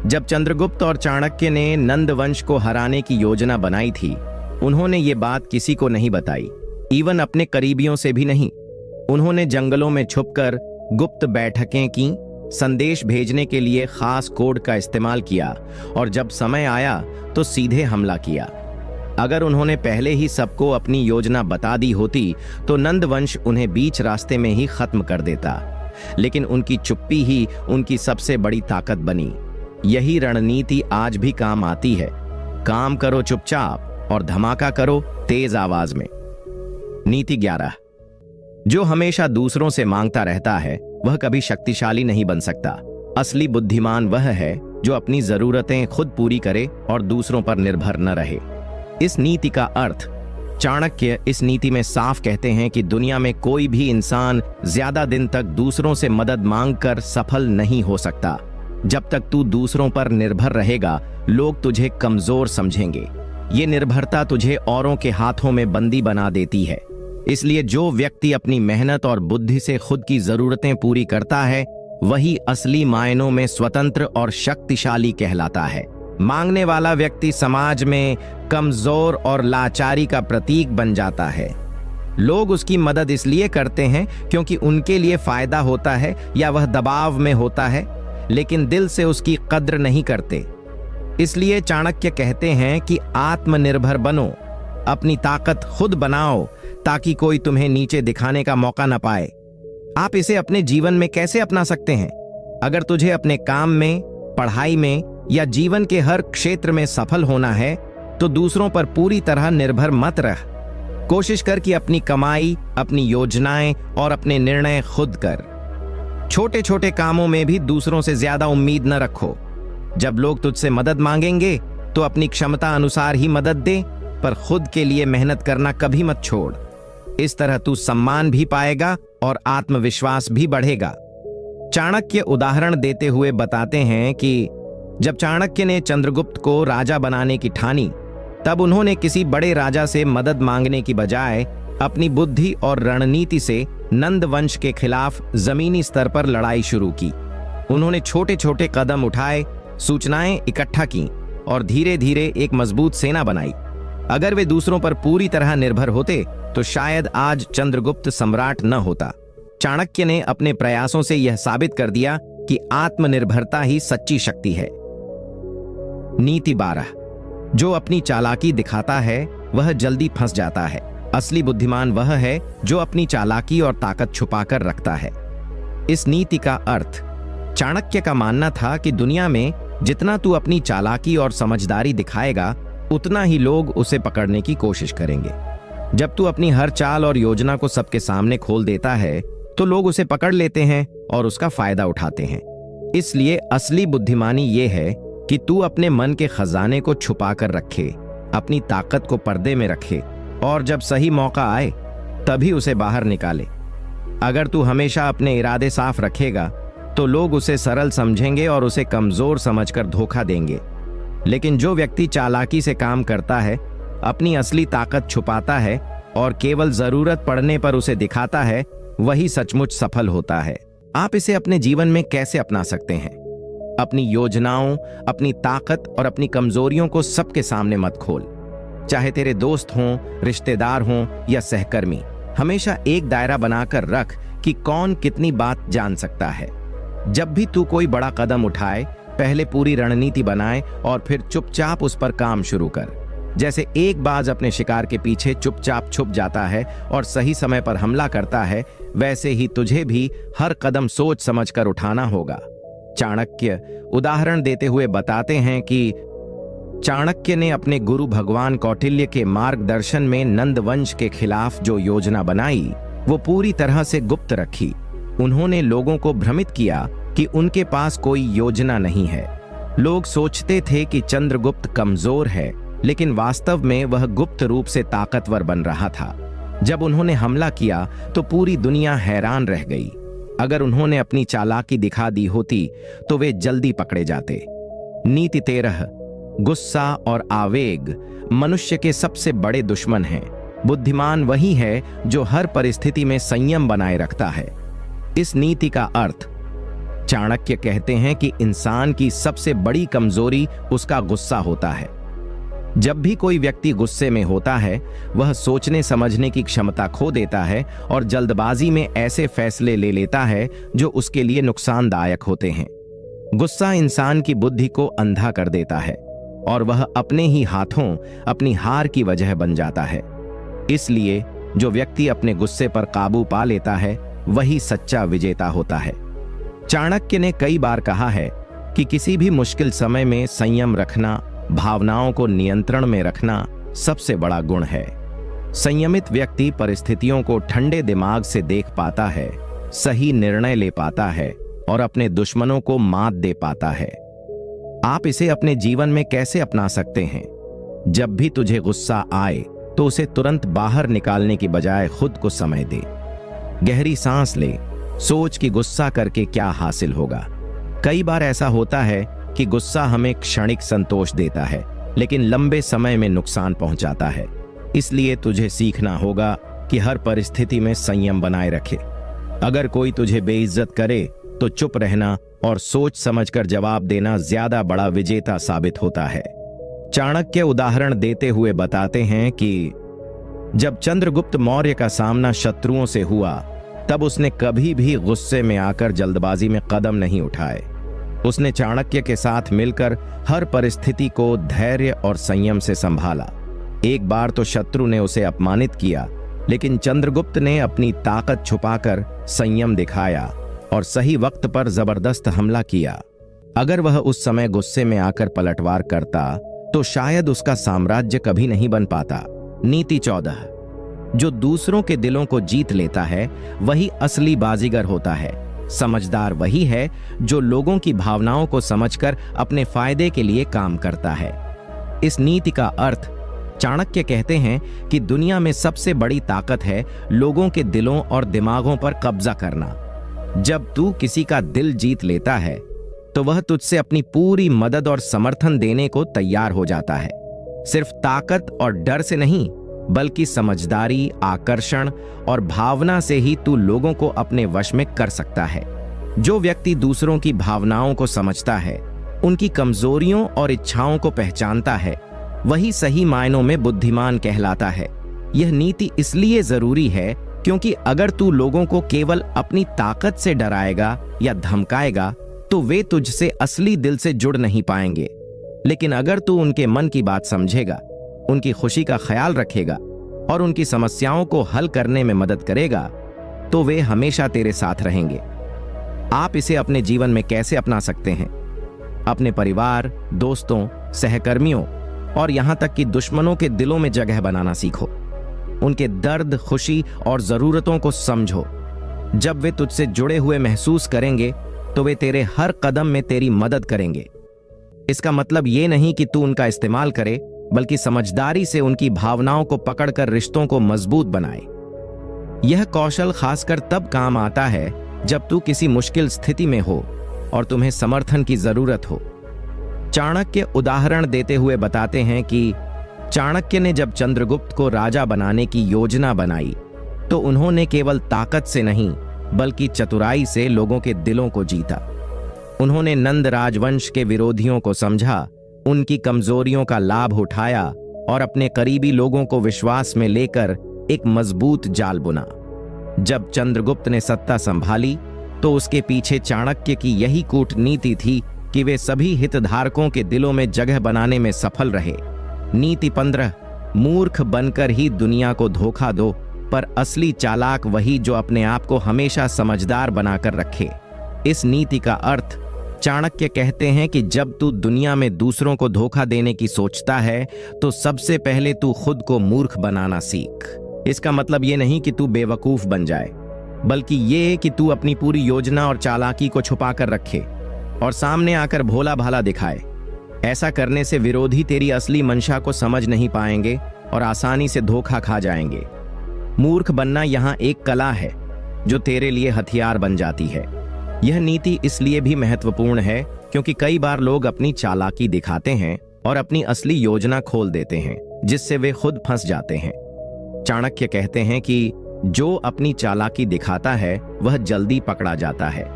जब चंद्रगुप्त और चाणक्य ने नंद वंश को हराने की योजना बनाई थी, उन्होंने ये बात किसी को नहीं बताई, इवन अपने करीबियों से भी नहीं। उन्होंने जंगलों में छुपकर गुप्त बैठकें की, संदेश भेजने के लिए खास कोड का इस्तेमाल किया, और जब समय आया तो सीधे हमला किया। अगर उन्होंने पहले ही सबको अपनी योजना बता दी होती तो नंद वंश उन्हें बीच रास्ते में ही खत्म कर देता, लेकिन उनकी चुप्पी ही उनकी सबसे बड़ी ताकत बनी। यही रणनीति आज भी काम आती है। काम करो चुपचाप और धमाका करो तेज आवाज में। नीति 11। जो हमेशा दूसरों से मांगता रहता है वह कभी शक्तिशाली नहीं बन सकता। असली बुद्धिमान वह है जो अपनी जरूरतें खुद पूरी करे और दूसरों पर निर्भर न रहे। इस नीति का अर्थ चाणक्य इस नीति में साफ कहते हैं कि दुनिया में कोई भी इंसान ज्यादा दिन तक दूसरों से मदद मांगकर सफल नहीं हो सकता। जब तक तू दूसरों पर निर्भर रहेगा, लोग तुझे कमजोर समझेंगे। ये निर्भरता तुझे औरों के हाथों में बंदी बना देती है। इसलिए जो व्यक्ति अपनी मेहनत और बुद्धि से खुद की जरूरतें पूरी करता है वही असली मायनों में स्वतंत्र और शक्तिशाली कहलाता है। मांगने वाला व्यक्ति समाज में कमजोर और लाचारी का प्रतीक बन जाता है। लोग उसकी मदद इसलिए करते हैं क्योंकि उनके लिए फायदा होता है या वह दबाव में होता है, लेकिन दिल से उसकी कद्र नहीं करते। इसलिए चाणक्य कहते हैं कि आत्मनिर्भर बनो, अपनी ताकत खुद बनाओ ताकि कोई तुम्हें नीचे दिखाने का मौका न पाए। आप इसे अपने जीवन में कैसे अपना सकते हैं? अगर तुझे अपने काम में, पढ़ाई में या जीवन के हर क्षेत्र में सफल होना है तो दूसरों पर पूरी तरह निर्भर मत रह। कोशिश कर कि अपनी कमाई, अपनी योजनाएं और अपने निर्णय खुद कर। छोटे छोटे कामों में भी दूसरों से ज्यादा उम्मीद न रखो। जब लोग तुझसे मदद मांगेंगे तो अपनी क्षमता अनुसार ही मदद दे, पर खुद के लिए मेहनत करना कभी मत छोड़। इस तरह तू सम्मान भी पाएगा और आत्मविश्वास भी बढ़ेगा। चाणक्य उदाहरण देते हुए बताते हैं कि जब चाणक्य ने चंद्रगुप्त को राजा बनाने की ठानी, तब उन्होंने किसी बड़े राजा से मदद मांगने की बजाय अपनी बुद्धि और रणनीति से नंद वंश के खिलाफ जमीनी स्तर पर लड़ाई शुरू की। उन्होंने छोटे छोटे कदम उठाए, सूचनाएं इकट्ठा की और धीरे धीरे एक मजबूत सेना बनाई। अगर वे दूसरों पर पूरी तरह निर्भर होते तो शायद आज चंद्रगुप्त सम्राट न होता। चाणक्य ने अपने प्रयासों से यह साबित कर दिया कि आत्मनिर्भरता ही सच्ची शक्ति है। नीति 12। जो अपनी चालाकी दिखाता है वह जल्दी फंस जाता है। असली बुद्धिमान वह है जो अपनी चालाकी और ताकत छुपाकर रखता है। इस नीति का अर्थ चाणक्य का मानना था कि दुनिया में जितना तू अपनी चालाकी और समझदारी दिखाएगा उतना ही लोग उसे पकड़ने की कोशिश करेंगे। जब तू अपनी हर चाल और योजना को सबके सामने खोल देता है तो लोग उसे पकड़ लेते हैं और उसका फायदा उठाते हैं। इसलिए असली बुद्धिमानी ये है कि तू अपने मन के खजाने को छुपा कर रखे, अपनी ताकत को पर्दे में रखे और जब सही मौका आए तभी उसे बाहर निकाले। अगर तू हमेशा अपने इरादे साफ रखेगा तो लोग उसे सरल समझेंगे और उसे कमजोर समझकर धोखा देंगे। लेकिन जो व्यक्ति चालाकी से काम करता है, अपनी असली ताकत छुपाता है और केवल जरूरत पड़ने पर उसे दिखाता है, वही सचमुच सफल होता है। आप इसे अपने जीवन में कैसे अपना सकते हैं? अपनी योजनाओं, अपनी ताकत और अपनी कमजोरियों को सबके सामने मत खोल। चाहे तेरे दोस्त हों, रिश्तेदार हों या सहकर्मी, हमेशा एक दायरा बनाकर रख कि कौन कितनी बात जान सकता है। जब भी तू कोई बड़ा कदम उठाए, पहले पूरी रणनीति बनाए और फिर चुपचाप उस पर काम शुरू कर। जैसे एक बाज अपने शिकार के पीछे चुपचाप छुप जाता है और सही समय पर हमला करता है, वैसे ही तुझे भी हर कदम सोच समझकर उठाना होगा। चाणक्य उदाहरण देते हुए बताते हैं कि चाणक्य ने अपने गुरु भगवान कौटिल्य के मार्गदर्शन में नंद वंश के खिलाफ जो योजना बनाई वो पूरी तरह से गुप्त रखी। उन्होंने लोगों को भ्रमित किया कि उनके पास कोई योजना नहीं है। लोग सोचते थे कि चंद्रगुप्त कमजोर है, लेकिन वास्तव में वह गुप्त रूप से ताकतवर बन रहा था। जब उन्होंने हमला किया तो पूरी दुनिया हैरान रह गई। अगर उन्होंने अपनी चालाकी दिखा दी होती तो वे जल्दी पकड़े जाते। नीति 13। गुस्सा और आवेग मनुष्य के सबसे बड़े दुश्मन हैं। बुद्धिमान वही है जो हर परिस्थिति में संयम बनाए रखता है। इस नीति का अर्थ चाणक्य कहते हैं कि इंसान की सबसे बड़ी कमजोरी उसका गुस्सा होता है। जब भी कोई व्यक्ति गुस्से में होता है, वह सोचने समझने की क्षमता खो देता है और जल्दबाजी में ऐसे फैसले ले लेता है जो उसके लिए नुकसानदायक होते हैं। गुस्सा इंसान की बुद्धि को अंधा कर देता है और वह अपने ही हाथों अपनी हार की वजह बन जाता है। इसलिए जो व्यक्ति अपने गुस्से पर काबू पा लेता है वही सच्चा विजेता होता है। चाणक्य ने कई बार कहा है कि किसी भी मुश्किल समय में संयम रखना, भावनाओं को नियंत्रण में रखना सबसे बड़ा गुण है। संयमित व्यक्ति परिस्थितियों को ठंडे दिमाग से देख पाता है, सही निर्णय ले पाता है और अपने दुश्मनों को मात दे पाता है। आप इसे अपने जीवन में कैसे अपना सकते हैं? जब भी तुझे गुस्सा आए तो उसे तुरंत बाहर निकालने की बजाय खुद को समय दे। गहरी सांस ले, सोच कि गुस्सा करके क्या हासिल होगा। कई बार ऐसा होता है कि गुस्सा हमें क्षणिक संतोष देता है, लेकिन लंबे समय में नुकसान पहुंचाता है। इसलिए तुझे सीखना होगा कि हर परिस्थिति में संयम बनाए रखे। अगर कोई तुझे बेइज्जत करे तो चुप रहना और सोच समझकर जवाब देना ज्यादा बड़ा विजेता साबित होता है। चाणक्य उदाहरण देते हुए बताते हैं कि जब चंद्रगुप्त मौर्य का सामना शत्रुओं से हुआ, तब उसने कभी भी गुस्से में आकर जल्दबाजी में कदम नहीं उठाए। उसने चाणक्य के साथ मिलकर हर परिस्थिति को धैर्य और संयम से संभाला। एक बार तो शत्रु ने उसे अपमानित किया, लेकिन चंद्रगुप्त ने अपनी ताकत छुपाकर संयम दिखाया और सही वक्त पर जबरदस्त हमला किया। अगर वह उस समय गुस्से में आकर पलटवार करता तो शायद उसका साम्राज्य कभी नहीं बन पाता। नीति 14। जो दूसरों के दिलों को जीत लेता है वही असली बाजीगर होता है। समझदार वही है जो लोगों की भावनाओं को समझकर अपने फायदे के लिए काम करता है। इस नीति का अर्थ चाणक्य कहते हैं कि दुनिया में सबसे बड़ी ताकत है लोगों के दिलों और दिमागों पर कब्जा करना। जब तू किसी का दिल जीत लेता है तो वह तुझसे अपनी पूरी मदद और समर्थन देने को तैयार हो जाता है। सिर्फ ताकत और डर से नहीं, बल्कि समझदारी, आकर्षण और भावना से ही तू लोगों को अपने वश में कर सकता है। जो व्यक्ति दूसरों की भावनाओं को समझता है, उनकी कमजोरियों और इच्छाओं को पहचानता है, वही सही मायनों में बुद्धिमान कहलाता है। यह नीति इसलिए जरूरी है क्योंकि अगर तू लोगों को केवल अपनी ताकत से डराएगा या धमकाएगा तो वे तुझसे असली दिल से जुड़ नहीं पाएंगे। लेकिन अगर तू उनके मन की बात समझेगा, उनकी खुशी का ख्याल रखेगा और उनकी समस्याओं को हल करने में मदद करेगा तो वे हमेशा तेरे साथ रहेंगे। आप इसे अपने जीवन में कैसे अपना सकते हैं? अपने परिवार, दोस्तों, सहकर्मियों और यहां तक कि दुश्मनों के दिलों में जगह बनाना सीखो। उनके दर्द, खुशी और जरूरतों को समझो। जब वे तुझसे जुड़े हुए महसूस करेंगे तो वे तेरे हर कदम में तेरी मदद करेंगे। इसका मतलब ये नहीं कि तू उनका इस्तेमाल करे, बल्कि समझदारी से उनकी भावनाओं को पकड़कर रिश्तों को मजबूत बनाए। यह कौशल खासकर तब काम आता है जब तू किसी मुश्किल स्थिति में हो और तुम्हें समर्थन की जरूरत हो। चाणक्य उदाहरण देते हुए बताते हैं कि चाणक्य ने जब चंद्रगुप्त को राजा बनाने की योजना बनाई तो उन्होंने केवल ताकत से नहीं बल्कि चतुराई से लोगों के दिलों को जीता। उन्होंने नंद राजवंश के विरोधियों को समझा, उनकी कमजोरियों का लाभ उठाया और अपने करीबी लोगों को विश्वास में लेकर एक मजबूत जाल बुना। जब चंद्रगुप्त ने सत्ता संभाली तो उसके पीछे चाणक्य की यही कूटनीति थी कि वे सभी हितधारकों के दिलों में जगह बनाने में सफल रहे। नीति 15, मूर्ख बनकर ही दुनिया को धोखा दो, पर असली चालाक वही जो अपने आप को हमेशा समझदार बनाकर रखे। इस नीति का अर्थ, चाणक्य कहते हैं कि जब तू दुनिया में दूसरों को धोखा देने की सोचता है तो सबसे पहले तू खुद को मूर्ख बनाना सीख। इसका मतलब ये नहीं कि तू बेवकूफ बन जाए, बल्कि ये कि तू अपनी पूरी योजना और चालाकी को छुपा कर रखे और सामने आकर भोला भाला दिखाए। ऐसा करने से विरोधी तेरी असली मंशा को समझ नहीं पाएंगे और आसानी से धोखा खा जाएंगे। मूर्ख बनना यहाँ एक कला है जो तेरे लिए हथियार बन जाती है। यह नीति इसलिए भी महत्वपूर्ण है क्योंकि कई बार लोग अपनी चालाकी दिखाते हैं और अपनी असली योजना खोल देते हैं, जिससे वे खुद फंस जाते हैं। चाणक्य कहते हैं कि जो अपनी चालाकी दिखाता है वह जल्दी पकड़ा जाता है।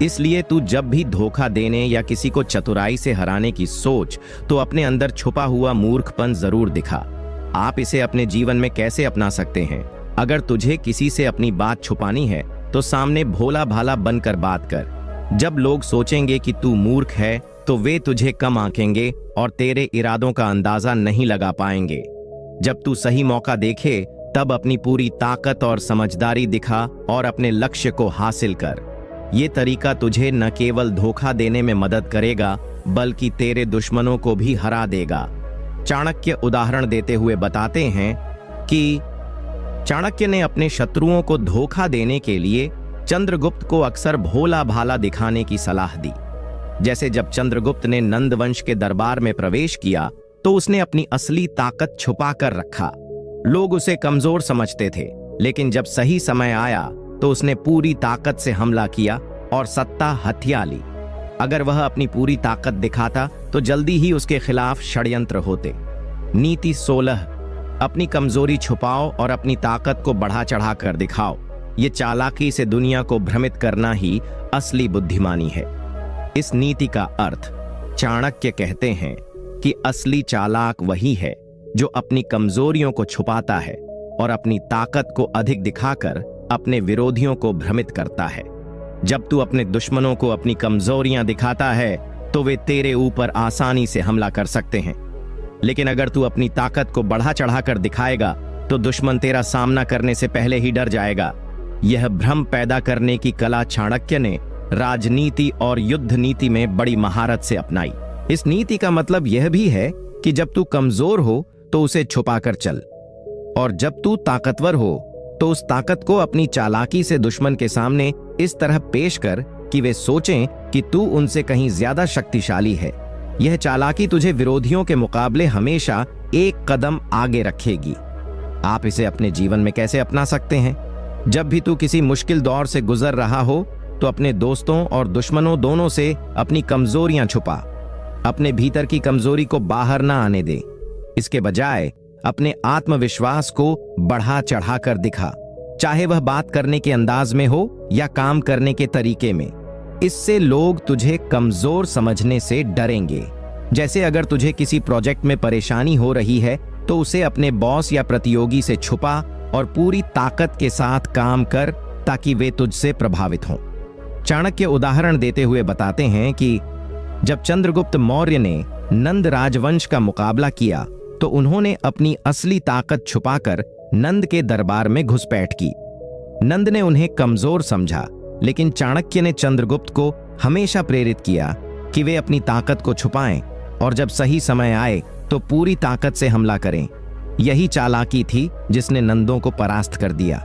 इसलिए तू जब भी धोखा देने या किसी को चतुराई से हराने की सोच तो अपने अंदर छुपा हुआ मूर्खपन जरूर दिखा। आप इसे अपने जीवन में कैसे अपना सकते हैं? अगर तुझे किसी से अपनी बात छुपानी है तो सामने भोला भाला बनकर बात कर। जब लोग सोचेंगे कि तू मूर्ख है तो वे तुझे कम आंकेंगे और तेरे इरादों का अंदाजा नहीं लगा पाएंगे। जब तू सही मौका देखे तब अपनी पूरी ताकत और समझदारी दिखा और अपने लक्ष्य को हासिल कर। ये तरीका तुझे न केवल धोखा देने में मदद करेगा बल्कि तेरे दुश्मनों को भी हरा देगा। चाणक्य उदाहरण देते हुए बताते हैं कि चाणक्य ने अपने शत्रुओं को धोखा देने के लिए चंद्रगुप्त को अक्सर भोला भाला दिखाने की सलाह दी। जैसे जब चंद्रगुप्त ने नंद वंश के दरबार में प्रवेश किया तो उसने अपनी असली ताकत छुपा कर रखा। लोग उसे कमजोर समझते थे, लेकिन जब सही समय आया तो उसने पूरी ताकत से हमला किया और सत्ता हथिया ली। अगर वह अपनी पूरी ताकत दिखाता तो जल्दी ही उसके खिलाफ षड्यंत्र होते। नीति 16, अपनी कमजोरी छुपाओ और अपनी ताकत को बढ़ा चढ़ा कर दिखाओ। ये चालाकी से दुनिया को भ्रमित करना ही असली बुद्धिमानी है। इस नीति का अर्थ, चाणक्य कहते हैं कि असली चालाक वही है जो अपनी कमजोरियों को छुपाता है और अपनी ताकत को अधिक दिखाकर अपने विरोधियों को भ्रमित करता है। जब तू अपने दुश्मनों को अपनी कमजोरियां दिखाता है तो वे तेरे ऊपर आसानी से हमला कर सकते हैं, लेकिन अगर तू अपनी ताकत को बढ़ा चढ़ाकर दिखाएगा तो दुश्मन तेरा सामना करने से पहले ही डर जाएगा। यह भ्रम पैदा करने की कला चाणक्य ने राजनीति और युद्ध नीति में बड़ी महारत से अपनाई। इस नीति का मतलब यह भी है कि जब तू कमजोर हो तो उसे छुपाकर चल, और जब तू ताकतवर हो तो उस ताकत को अपनी चालाकी से दुश्मन के सामने इस तरह पेश कर कि वे सोचें कि तू उनसे कहीं ज्यादा शक्तिशाली है। यह चालाकी तुझे विरोधियों के मुकाबले हमेशा एक कदम आगे रखेगी। आप इसे अपने जीवन में कैसे अपना सकते हैं? जब भी तू किसी मुश्किल दौर से गुजर रहा हो तो अपने दोस्तों और दुश्मनों दोनों से अपनी कमजोरियां छुपा। अपने भीतर की कमजोरी को बाहर ना आने दे। इसके बजाय अपने आत्मविश्वास को बढ़ा चढ़ाकर दिखा, चाहे वह बात करने के अंदाज में हो या काम करने के तरीके में। इससे लोग तुझे कमजोर समझने से डरेंगे। जैसे अगर तुझे किसी प्रोजेक्ट में परेशानी हो रही है तो उसे अपने बॉस या प्रतियोगी से छुपा और पूरी ताकत के साथ काम कर ताकि वे तुझसे प्रभावित हों। चाणक्य उदाहरण देते हुए बताते हैं कि जब चंद्रगुप्त मौर्य ने नंद राजवंश का मुकाबला किया तो उन्होंने अपनी असली ताकत छुपाकर नंद के दरबार में घुसपैठ की। नंद ने उन्हें कमजोर समझा, लेकिन चाणक्य ने चंद्रगुप्त को हमेशा प्रेरित किया कि वे अपनी ताकत को छुपाएं और जब सही समय आए तो पूरी ताकत से हमला करें। यही चालाकी थी जिसने नंदों को परास्त कर दिया।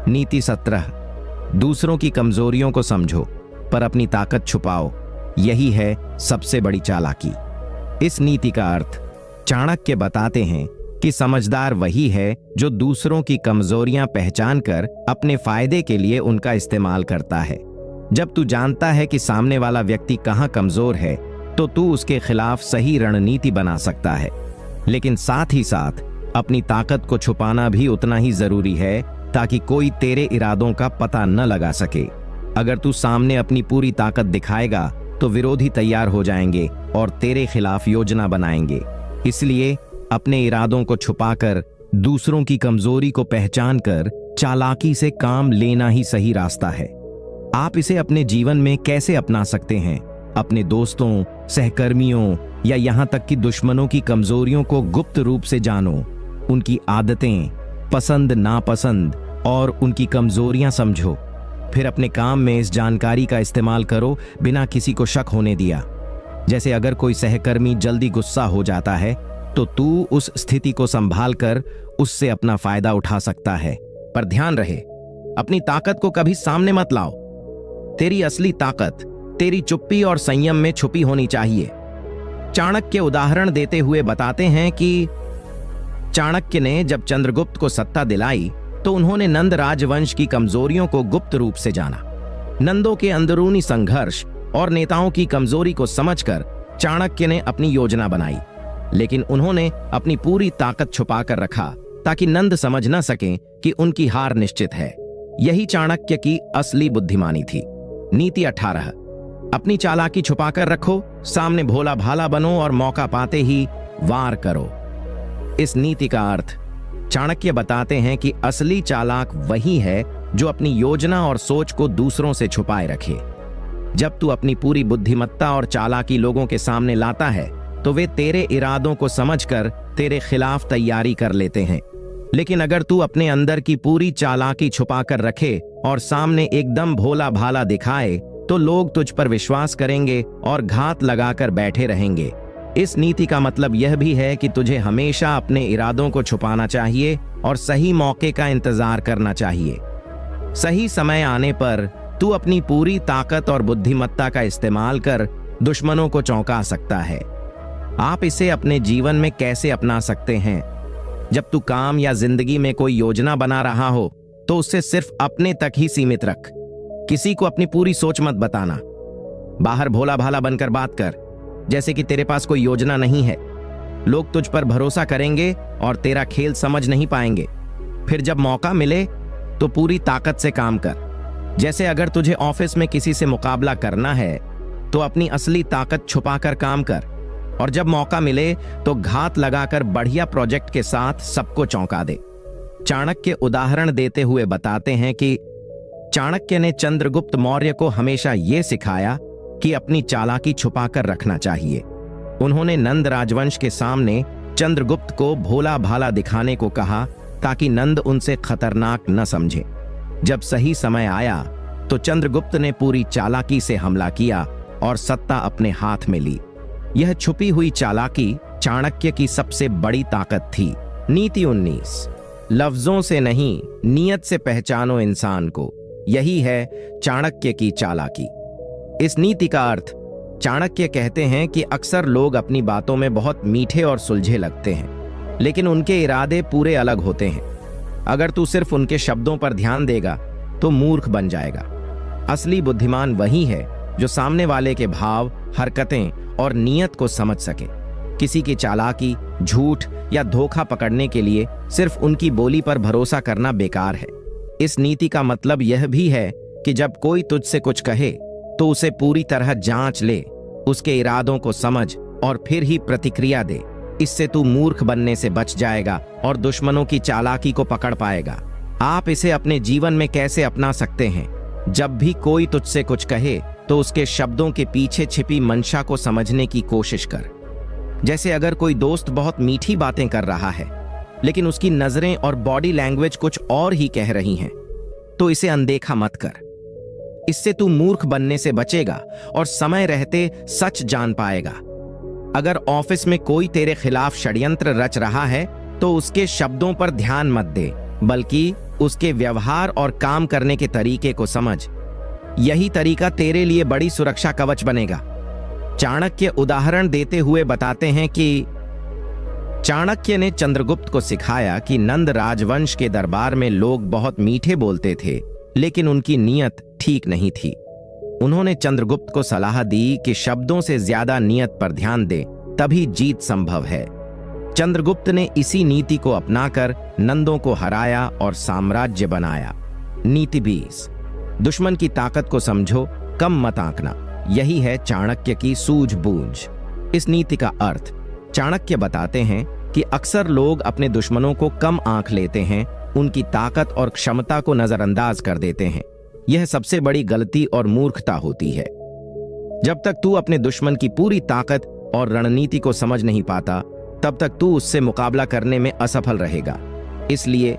नीति 17, दूसरों की कमजोरियों को समझो पर अपनी ताकत छुपाओ। यही है सबसे बड़ी चालाकी। इस नीति का अर्थ, चाणक्य बताते हैं कि समझदार वही है जो दूसरों की कमजोरियां पहचान कर अपने फायदे के लिए उनका इस्तेमाल करता है। जब तू जानता है कि सामने वाला व्यक्ति कहां कमजोर है तो तू उसके खिलाफ सही रणनीति बना सकता है, लेकिन साथ ही साथ अपनी ताकत को छुपाना भी उतना ही जरूरी है ताकि कोई तेरे इरादों का पता न लगा सके। अगर तू सामने अपनी पूरी ताकत दिखाएगा तो विरोधी तैयार हो जाएंगे और तेरे खिलाफ योजना बनाएंगे। इसलिए अपने इरादों को छुपाकर दूसरों की कमजोरी को पहचान कर चालाकी से काम लेना ही सही रास्ता है। आप इसे अपने जीवन में कैसे अपना सकते हैं? अपने दोस्तों, सहकर्मियों या यहाँ तक कि दुश्मनों की कमजोरियों को गुप्त रूप से जानो। उनकी आदतें, पसंद नापसंद और उनकी कमजोरियां समझो। फिर अपने काम में इस जानकारी का इस्तेमाल करो बिना किसी को शक होने दिया। जैसे अगर कोई सहकर्मी जल्दी गुस्सा हो जाता है तो तू उस स्थिति को संभाल कर उससे अपना फायदा उठा सकता है। पर ध्यान रहे, अपनी ताकत को कभी सामने मत लाओ। तेरी असली ताकत तेरी चुप्पी और संयम में छुपी होनी चाहिए। चाणक्य उदाहरण देते हुए बताते हैं कि चाणक्य ने जब चंद्रगुप्त को सत्ता दिलाई तो उन्होंने नंद राजवंश की कमजोरियों को गुप्त रूप से जाना। नंदों के अंदरूनी संघर्ष और नेताओं की कमजोरी को समझकर चाणक्य ने अपनी योजना बनाई, लेकिन उन्होंने अपनी पूरी ताकत छुपाकर रखा ताकि नंद समझ न सकें कि उनकी हार निश्चित है। यही चाणक्य की असली बुद्धिमानी थी। नीति 18, अपनी चालाकी छुपाकर रखो, सामने भोला भाला बनो और मौका पाते ही वार करो। इस नीति का अर्थ चाणक्य बताते हैं कि असली चालाक वही है जो अपनी योजना और सोच को दूसरों से छुपाए रखे। जब तू अपनी पूरी बुद्धिमत्ता और चालाकी लोगों के सामने लाता है तो वे तेरे इरादों को समझकर तेरे खिलाफ तैयारी कर लेते हैं। लेकिन अगर तू अपने अंदर की पूरी चालाकी छुपाकर रखे और सामने एकदम भोला भाला दिखाए तो लोग तुझ पर विश्वास करेंगे और घात लगाकर बैठे रहेंगे। इस नीति का मतलब यह भी है कि तुझे हमेशा अपने इरादों को छुपाना चाहिए और सही मौके का इंतजार करना चाहिए। सही समय आने पर तू अपनी पूरी ताकत और बुद्धिमत्ता का इस्तेमाल कर दुश्मनों को चौंका सकता है। आप इसे अपने जीवन में कैसे अपना सकते हैं? जब तू काम या जिंदगी में कोई योजना बना रहा हो तो उससे सिर्फ अपने तक ही सीमित रख। किसी को अपनी पूरी सोच मत बताना। बाहर भोला भाला बनकर बात कर, जैसे कि तेरे पास कोई योजना नहीं है। लोग तुझ पर भरोसा करेंगे और तेरा खेल समझ नहीं पाएंगे। फिर जब मौका मिले तो पूरी ताकत से काम कर। जैसे अगर तुझे ऑफिस में किसी से मुकाबला करना है तो अपनी असली ताकत छुपाकर काम कर, और जब मौका मिले तो घात लगाकर बढ़िया प्रोजेक्ट के साथ सबको चौंका दे। चाणक्य उदाहरण देते हुए बताते हैं कि चाणक्य ने चंद्रगुप्त मौर्य को हमेशा यह सिखाया कि अपनी चालाकी छुपाकर रखना चाहिए। उन्होंने नंद राजवंश के सामने चंद्रगुप्त को भोला भाला दिखाने को कहा ताकि नंद उनसे खतरनाक न समझे। जब सही समय आया तो चंद्रगुप्त ने पूरी चालाकी से हमला किया और सत्ता अपने हाथ में ली। यह छुपी हुई चालाकी चाणक्य की सबसे बड़ी ताकत थी। नीति 19, लफ्जों से नहीं नियत से पहचानो इंसान को। यही है चाणक्य की चालाकी। इस नीति का अर्थ चाणक्य कहते हैं कि अक्सर लोग अपनी बातों में बहुत मीठे और सुलझे लगते हैं, लेकिन उनके इरादे पूरे अलग होते हैं। अगर तू सिर्फ उनके शब्दों पर ध्यान देगा तो मूर्ख बन जाएगा। असली बुद्धिमान वही है जो सामने वाले के भाव, हरकतें और नियत को समझ सके। किसी की चालाकी, झूठ या धोखा पकड़ने के लिए सिर्फ उनकी बोली पर भरोसा करना बेकार है। इस नीति का मतलब यह भी है कि जब कोई तुझसे कुछ कहे तो उसे पूरी तरह जांच ले, उसके इरादों को समझ और फिर ही प्रतिक्रिया दे। इससे तू मूर्ख बनने से बच जाएगा और दुश्मनों की चालाकी को पकड़ पाएगा। आप इसे अपने जीवन में कैसे अपना सकते हैं? जब भी कोई तुझसे कुछ कहे तो उसके शब्दों के पीछे छिपी मंशा को समझने की कोशिश कर। जैसे अगर कोई दोस्त बहुत मीठी बातें कर रहा है लेकिन उसकी नजरें और बॉडी लैंग्वेज कुछ और ही कह रही हैं, तो इसे अनदेखा मत कर। इससे तू मूर्ख बनने से बचेगा और समय रहते सच जान पाएगा। अगर ऑफिस में कोई तेरे खिलाफ षड्यंत्र रच रहा है तो उसके शब्दों पर ध्यान मत दे, बल्कि उसके व्यवहार और काम करने के तरीके को समझ। यही तरीका तेरे लिए बड़ी सुरक्षा कवच बनेगा। चाणक्य उदाहरण देते हुए बताते हैं कि चाणक्य ने चंद्रगुप्त को सिखाया कि नंद राजवंश के दरबार में लोग बहुत मीठे बोलते थे, लेकिन उनकी नीयत ठीक नहीं थी। उन्होंने चंद्रगुप्त को सलाह दी कि शब्दों से ज्यादा नियत पर ध्यान दे, तभी जीत संभव है। चंद्रगुप्त ने इसी नीति को अपनाकर नंदों को हराया और साम्राज्य बनाया। नीति 20, दुश्मन की ताकत को समझो, कम मत आंकना। यही है चाणक्य की सूझबूझ। इस नीति का अर्थ चाणक्य बताते हैं कि अक्सर लोग अपने दुश्मनों को कम आंक लेते हैं, उनकी ताकत और क्षमता को नजरअंदाज कर देते हैं। यह सबसे बड़ी गलती और मूर्खता होती है। जब तक तू अपने दुश्मन की पूरी ताकत और रणनीति को समझ नहीं पाता, तब तक तू उससे मुकाबला करने में असफल रहेगा। इसलिए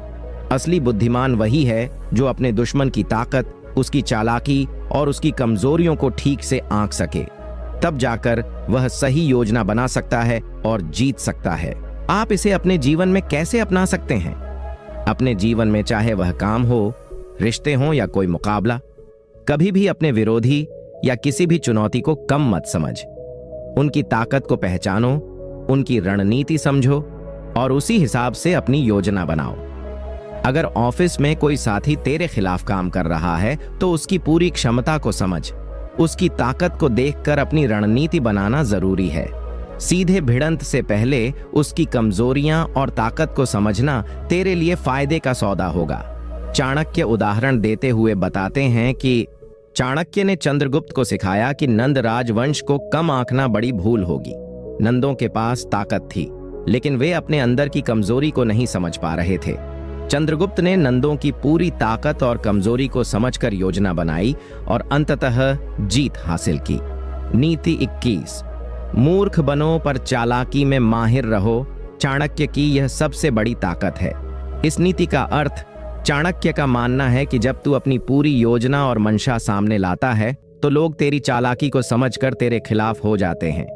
असली बुद्धिमान वही है जो अपने दुश्मन की ताकत, उसकी चालाकी और उसकी कमजोरियों को ठीक से आंक सके। तब जाकर वह सही योजना बना सकता है और जीत सकता है। आप इसे अपने जीवन में कैसे अपना सकते हैं? अपने जीवन में चाहे वह काम हो, रिश्ते हों या कोई मुकाबला, कभी भी अपने विरोधी या किसी भी चुनौती को कम मत समझ। उनकी ताकत को पहचानो, उनकी रणनीति समझो और उसी हिसाब से अपनी योजना बनाओ। अगर ऑफिस में कोई साथी तेरे खिलाफ काम कर रहा है तो उसकी पूरी क्षमता को समझ, उसकी ताकत को देखकर अपनी रणनीति बनाना जरूरी है। सीधे भिड़ंत से पहले उसकी कमजोरियां और ताकत को समझना तेरे लिए फायदे का सौदा होगा। चाणक्य उदाहरण देते हुए बताते हैं कि चाणक्य ने चंद्रगुप्त को सिखाया कि नंद राजवंश को कम आंकना बड़ी भूल होगी। नंदों के पास ताकत थी, लेकिन वे अपने अंदर की कमजोरी को नहीं समझ पा रहे थे। चंद्रगुप्त ने नंदों की पूरी ताकत और कमजोरी को समझकर योजना बनाई और अंततः जीत हासिल की। नीति 21, मूर्ख बनो पर चालाकी में माहिर रहो, चाणक्य की यह सबसे बड़ी ताकत है। इस नीति का अर्थ, चाणक्य का मानना है कि जब तू अपनी पूरी योजना और मंशा सामने लाता है तो लोग तेरी चालाकी को समझकर तेरे खिलाफ हो जाते हैं।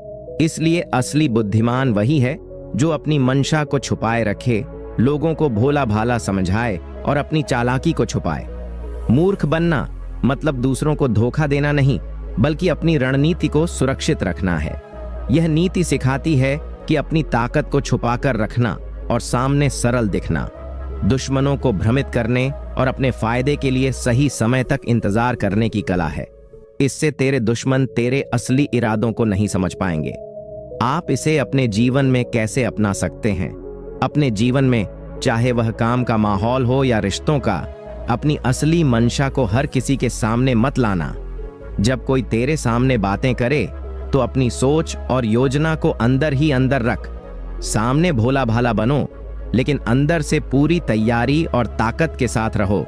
इसलिए असली बुद्धिमान वही है जो अपनी मंशा को छुपाए रखे, लोगों को भोला भाला समझाए और अपनी चालाकी को छुपाए। मूर्ख बनना मतलब दूसरों को धोखा देना नहीं, बल्कि अपनी रणनीति को सुरक्षित रखना है। यह नीति सिखाती है कि अपनी ताकत को छुपाकर रखना और सामने सरल दिखना, दुश्मनों को भ्रमित करने और अपने फायदे के लिए सही समय तक इंतजार करने की कला है। इससे तेरे दुश्मन तेरे असली इरादों को नहीं समझ पाएंगे। आप इसे अपने जीवन में कैसे अपना सकते हैं? अपने जीवन में, चाहे वह काम का माहौल हो या रिश्तों का, अपनी असली मंशा को हर किसी के सामने मत लाना। जब कोई तेरे सामने बातें करे तो अपनी सोच और योजना को अंदर ही अंदर रख। सामने भोला भाला बनो, लेकिन अंदर से पूरी तैयारी और ताकत के साथ रहो।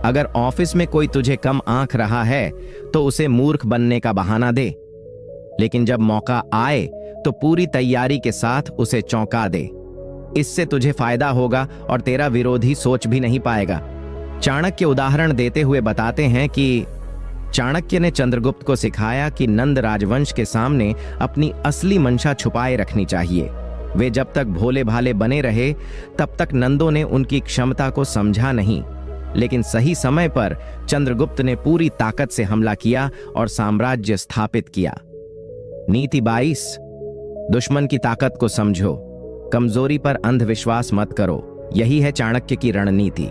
अगर ऑफिस में कोई तुझे कम आंक रहा है तो उसे मूर्ख बनने का बहाना दे, लेकिन जब मौका आए तो पूरी तैयारी के साथ उसे चौंका दे। इससे तुझे फायदा होगा और तेरा विरोधी सोच भी नहीं पाएगा। चाणक्य उदाहरण देते हुए बताते हैं कि चाणक्य ने चंद्रगुप्त को सिखाया कि नंद राजवंश के सामने अपनी असली मंशा छुपाए रखनी चाहिए। वे जब तक भोले भाले बने रहे तब तक नंदों ने उनकी क्षमता को समझा नहीं, लेकिन सही समय पर चंद्रगुप्त ने पूरी ताकत से हमला किया और साम्राज्य स्थापित किया। नीति 22, दुश्मन की ताकत को समझो, कमजोरी पर अंधविश्वास मत करो। यही है चाणक्य की रणनीति।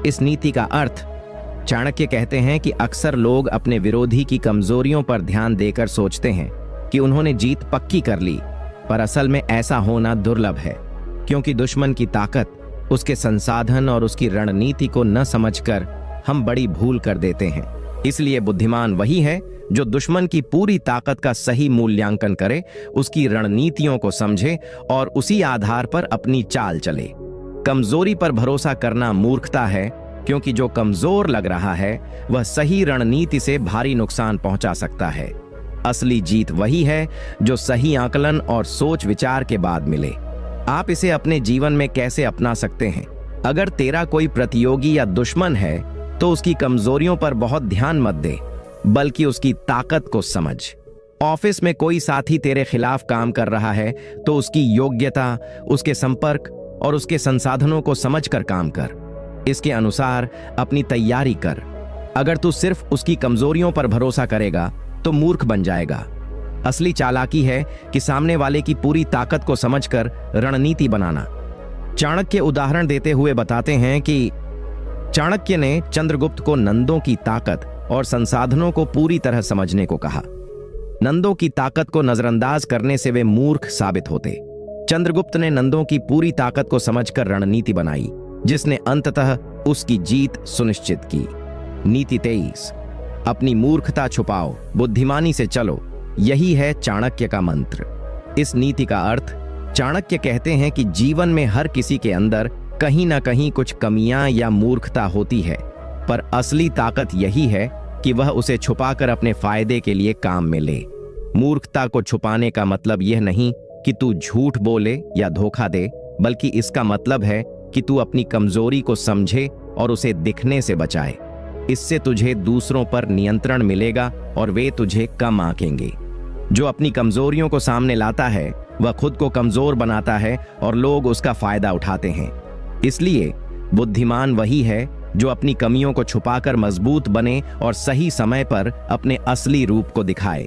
इस नीति का अर्थ, चाणक्य कहते हैं कि अक्सर लोग अपने विरोधी की कमजोरियों पर ध्यान देकर सोचते हैं कि उन्होंने जीत पक्की कर ली, पर असल में ऐसा होना दुर्लभ है, क्योंकि दुश्मन की ताकत, उसके संसाधन और उसकी रणनीति को न समझकर हम बड़ी भूल कर देते हैं। इसलिए बुद्धिमान वही है जो दुश्मन की पूरी ताकत का सही मूल्यांकन करे, उसकी रणनीतियों को समझे और उसी आधार पर अपनी चाल चले। कमजोरी पर भरोसा करना मूर्खता है, क्योंकि जो कमजोर लग रहा है वह सही रणनीति से भारी नुकसान पहुंचा सकता है। असली जीत वही है जो सही आकलन और सोच विचार के बाद मिले। आप इसे अपने जीवन में कैसे अपना सकते हैं? अगर तेरा कोई प्रतियोगी या दुश्मन है तो उसकी कमजोरियों पर बहुत ध्यान मत दे, बल्कि उसकी ताकत को समझ। ऑफिस में कोई साथी तेरे खिलाफ काम कर रहा है तो उसकी योग्यता, उसके संपर्क और उसके संसाधनों को समझकर काम कर। इसके अनुसार अपनी तैयारी कर। अगर तू सिर्फ उसकी कमजोरियों पर भरोसा करेगा तो मूर्ख बन जाएगा। असली चालाकी है कि सामने वाले की पूरी ताकत को समझकर रणनीति बनाना। चाणक्य उदाहरण देते हुए बताते हैं कि चाणक्य ने चंद्रगुप्त को नंदों की ताकत और संसाधनों को पूरी तरह समझने को कहा। नंदों की ताकत को नजरअंदाज करने से वे मूर्ख साबित होते। चंद्रगुप्त ने नंदों की पूरी ताकत को समझकर रणनीति बनाई, जिसने अंततः उसकी जीत सुनिश्चित की। नीति 23, अपनी मूर्खता छुपाओ, बुद्धिमानी से चलो। यही है चाणक्य का मंत्र। इस नीति का अर्थ, चाणक्य कहते हैं कि जीवन में हर किसी के अंदर कहीं ना कहीं कुछ कमियां या मूर्खता होती है, पर असली ताकत यही है कि वह उसे छुपाकर अपने फायदे के लिए काम में ले। मूर्खता को छुपाने का मतलब यह नहीं कि तू झूठ बोले या धोखा दे, बल्कि इसका मतलब है कि तू अपनी कमजोरी को समझे और उसे दिखने से बचाए। इससे तुझे दूसरों पर नियंत्रण मिलेगा और वे तुझे कम आंकेंगे। जो अपनी कमजोरियों को सामने लाता है वह खुद को कमजोर बनाता है और लोग उसका फायदा उठाते हैं। इसलिए बुद्धिमान वही है जो अपनी कमियों को छुपाकर मजबूत बने और सही समय पर अपने असली रूप को दिखाए।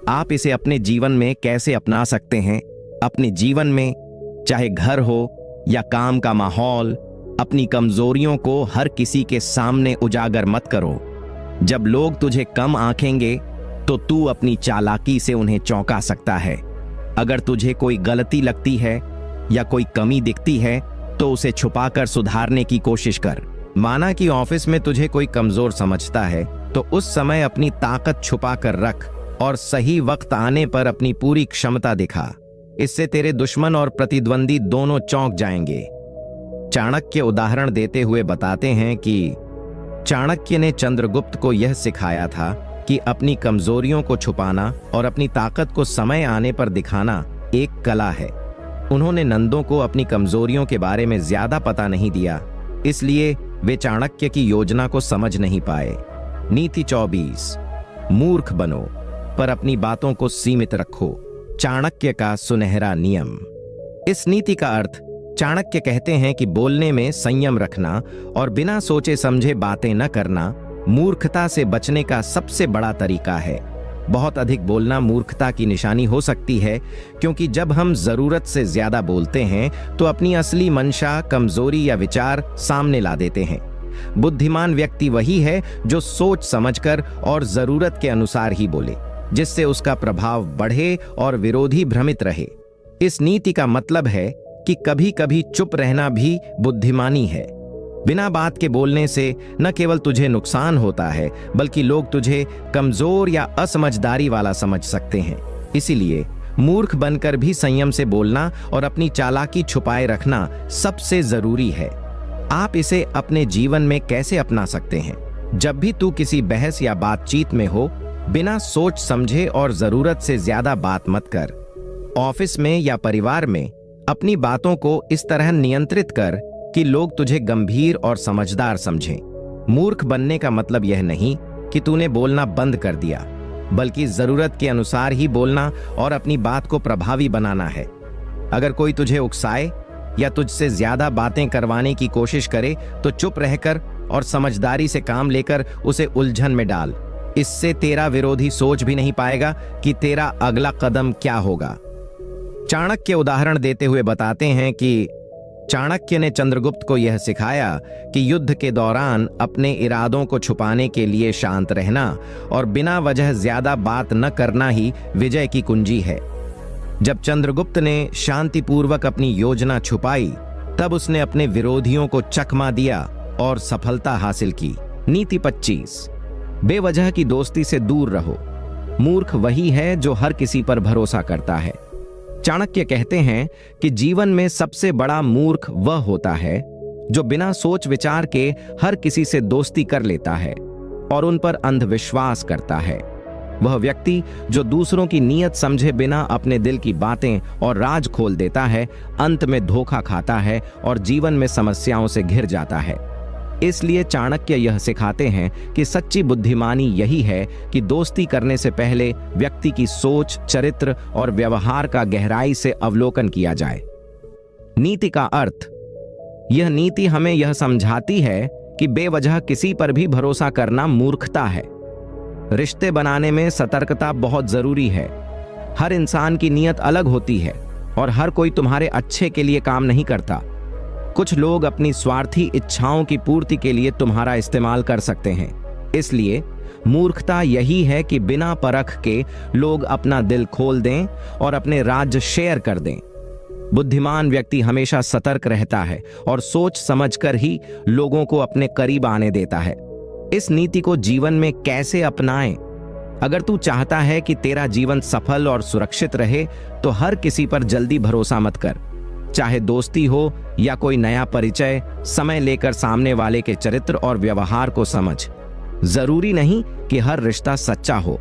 आप इसे अपने जीवन में कैसे अपना सकते हैं? अपने जीवन में, चाहे घर हो या काम का माहौल, अपनी कमजोरियों को हर किसी के सामने उजागर मत करो। जब लोग तुझे कम आंकेंगे तो तू अपनी चालाकी से उन्हें चौंका सकता है। अगर तुझे कोई गलती लगती है या कोई कमी दिखती है तो उसे छुपाकर सुधारने की कोशिश कर। माना कि ऑफिस में तुझे कोई कमजोर समझता है तो उस समय अपनी ताकत छुपा कर रख और सही वक्त आने पर अपनी पूरी क्षमता दिखा। इससे तेरे दुश्मन और प्रतिद्वंदी दोनों चौंक जाएंगे। चाणक्य उदाहरण देते हुए बताते हैं कि चाणक्य ने चंद्रगुप्त को यह सिखाया था कि अपनी कमजोरियों को छुपाना और अपनी ताकत को समय आने पर दिखाना एक कला है। उन्होंने नंदों को अपनी कमजोरियों के बारे में ज्यादा पता नहीं दिया, इसलिए वे चाणक्य की योजना को समझ नहीं पाए। नीति 24, मूर्ख बनो पर अपनी बातों को सीमित रखो। चाणक्य का सुनहरा नियम। इस नीति का अर्थ चाणक्य कहते हैं कि बोलने में संयम रखना और बिना सोचे समझे बातें न करना मूर्खता से बचने का सबसे बड़ा तरीका है। बहुत अधिक बोलना मूर्खता की निशानी हो सकती है, क्योंकि जब हम जरूरत से ज्यादा बोलते हैं तो अपनी असली मंशा, कमजोरी या विचार सामने ला देते हैं। बुद्धिमान व्यक्ति वही है जो सोच समझकर और जरूरत के अनुसार ही बोले, जिससे उसका प्रभाव बढ़े और विरोधी भ्रमित रहे। इस नीति का मतलब है कि कभी कभी चुप रहना भी बुद्धिमानी है। बिना बात के बोलने से न केवल तुझे नुकसान होता है, बल्कि लोग तुझे कमजोर या असमझदारी वाला समझ सकते हैं। इसीलिए मूर्ख बनकर भी संयम से बोलना और अपनी चालाकी छुपाए रखना सबसे जरूरी है। आप इसे अपने जीवन में कैसे अपना सकते हैं? जब भी तू किसी बहस या बातचीत में हो, बिना सोच समझे और जरूरत से ज्यादा बात मत कर। ऑफिस में या परिवार में अपनी बातों को इस तरह नियंत्रित कर कि लोग तुझे गंभीर और समझदार समझें। मूर्ख बनने का मतलब यह नहीं कि तूने बोलना बंद कर दिया, बल्कि जरूरत के अनुसार ही बोलना और अपनी बात को प्रभावी बनाना है। अगर कोई तुझे उकसाए या तुझसे ज्यादा बातें करवाने की कोशिश करे तो चुप रहकर और समझदारी से काम लेकर उसे उलझन में डाल। इससे तेरा विरोधी सोच भी नहीं पाएगा कि तेरा अगला कदम क्या होगा। चाणक्य उदाहरण देते हुए बताते हैं कि चाणक्य ने चंद्रगुप्त को यह सिखाया कि युद्ध के दौरान अपने इरादों को छुपाने के लिए शांत रहना और बिना वजह ज्यादा बात न करना ही विजय की कुंजी है। जब चंद्रगुप्त ने शांतिपूर्वक अपनी योजना छुपाई, तब उसने अपने विरोधियों को चकमा दिया और सफलता हासिल की। नीति 25, बेवजह की दोस्ती से दूर रहो। मूर्ख वही है जो हर किसी पर भरोसा करता है। चाणक्य कहते हैं कि जीवन में सबसे बड़ा मूर्ख वह होता है जो बिना सोच विचार के हर किसी से दोस्ती कर लेता है और उन पर अंधविश्वास करता है। वह व्यक्ति जो दूसरों की नीयत समझे बिना अपने दिल की बातें और राज खोल देता है, अंत में धोखा खाता है और जीवन में समस्याओं से घिर जाता है। इसलिए चाणक्य यह सिखाते हैं कि सच्ची बुद्धिमानी यही है कि दोस्ती करने से पहले व्यक्ति की सोच, चरित्र और व्यवहार का गहराई से अवलोकन किया जाए। नीति का अर्थ। यह नीति हमें यह समझाती है कि बेवजह किसी पर भी भरोसा करना मूर्खता है। रिश्ते बनाने में सतर्कता बहुत जरूरी है। हर इंसान की नीयत अलग होती है और हर कोई तुम्हारे अच्छे के लिए काम नहीं करता। कुछ लोग अपनी स्वार्थी इच्छाओं की पूर्ति के लिए तुम्हारा इस्तेमाल कर सकते हैं। इसलिए मूर्खता यही है कि बिना परख के लोग अपना दिल खोल दें और अपने राज्य शेयर कर दें। बुद्धिमान व्यक्ति हमेशा सतर्क रहता है और सोच समझकर ही लोगों को अपने करीब आने देता है। इस नीति को जीवन में कैसे अपनाएं? अगर तू चाहता है कि तेरा जीवन सफल और सुरक्षित रहे, तो हर किसी पर जल्दी भरोसा मत कर। चाहे दोस्ती हो या कोई नया परिचय, समय लेकर सामने वाले के चरित्र और व्यवहार को समझ। जरूरी नहीं कि हर रिश्ता सच्चा हो।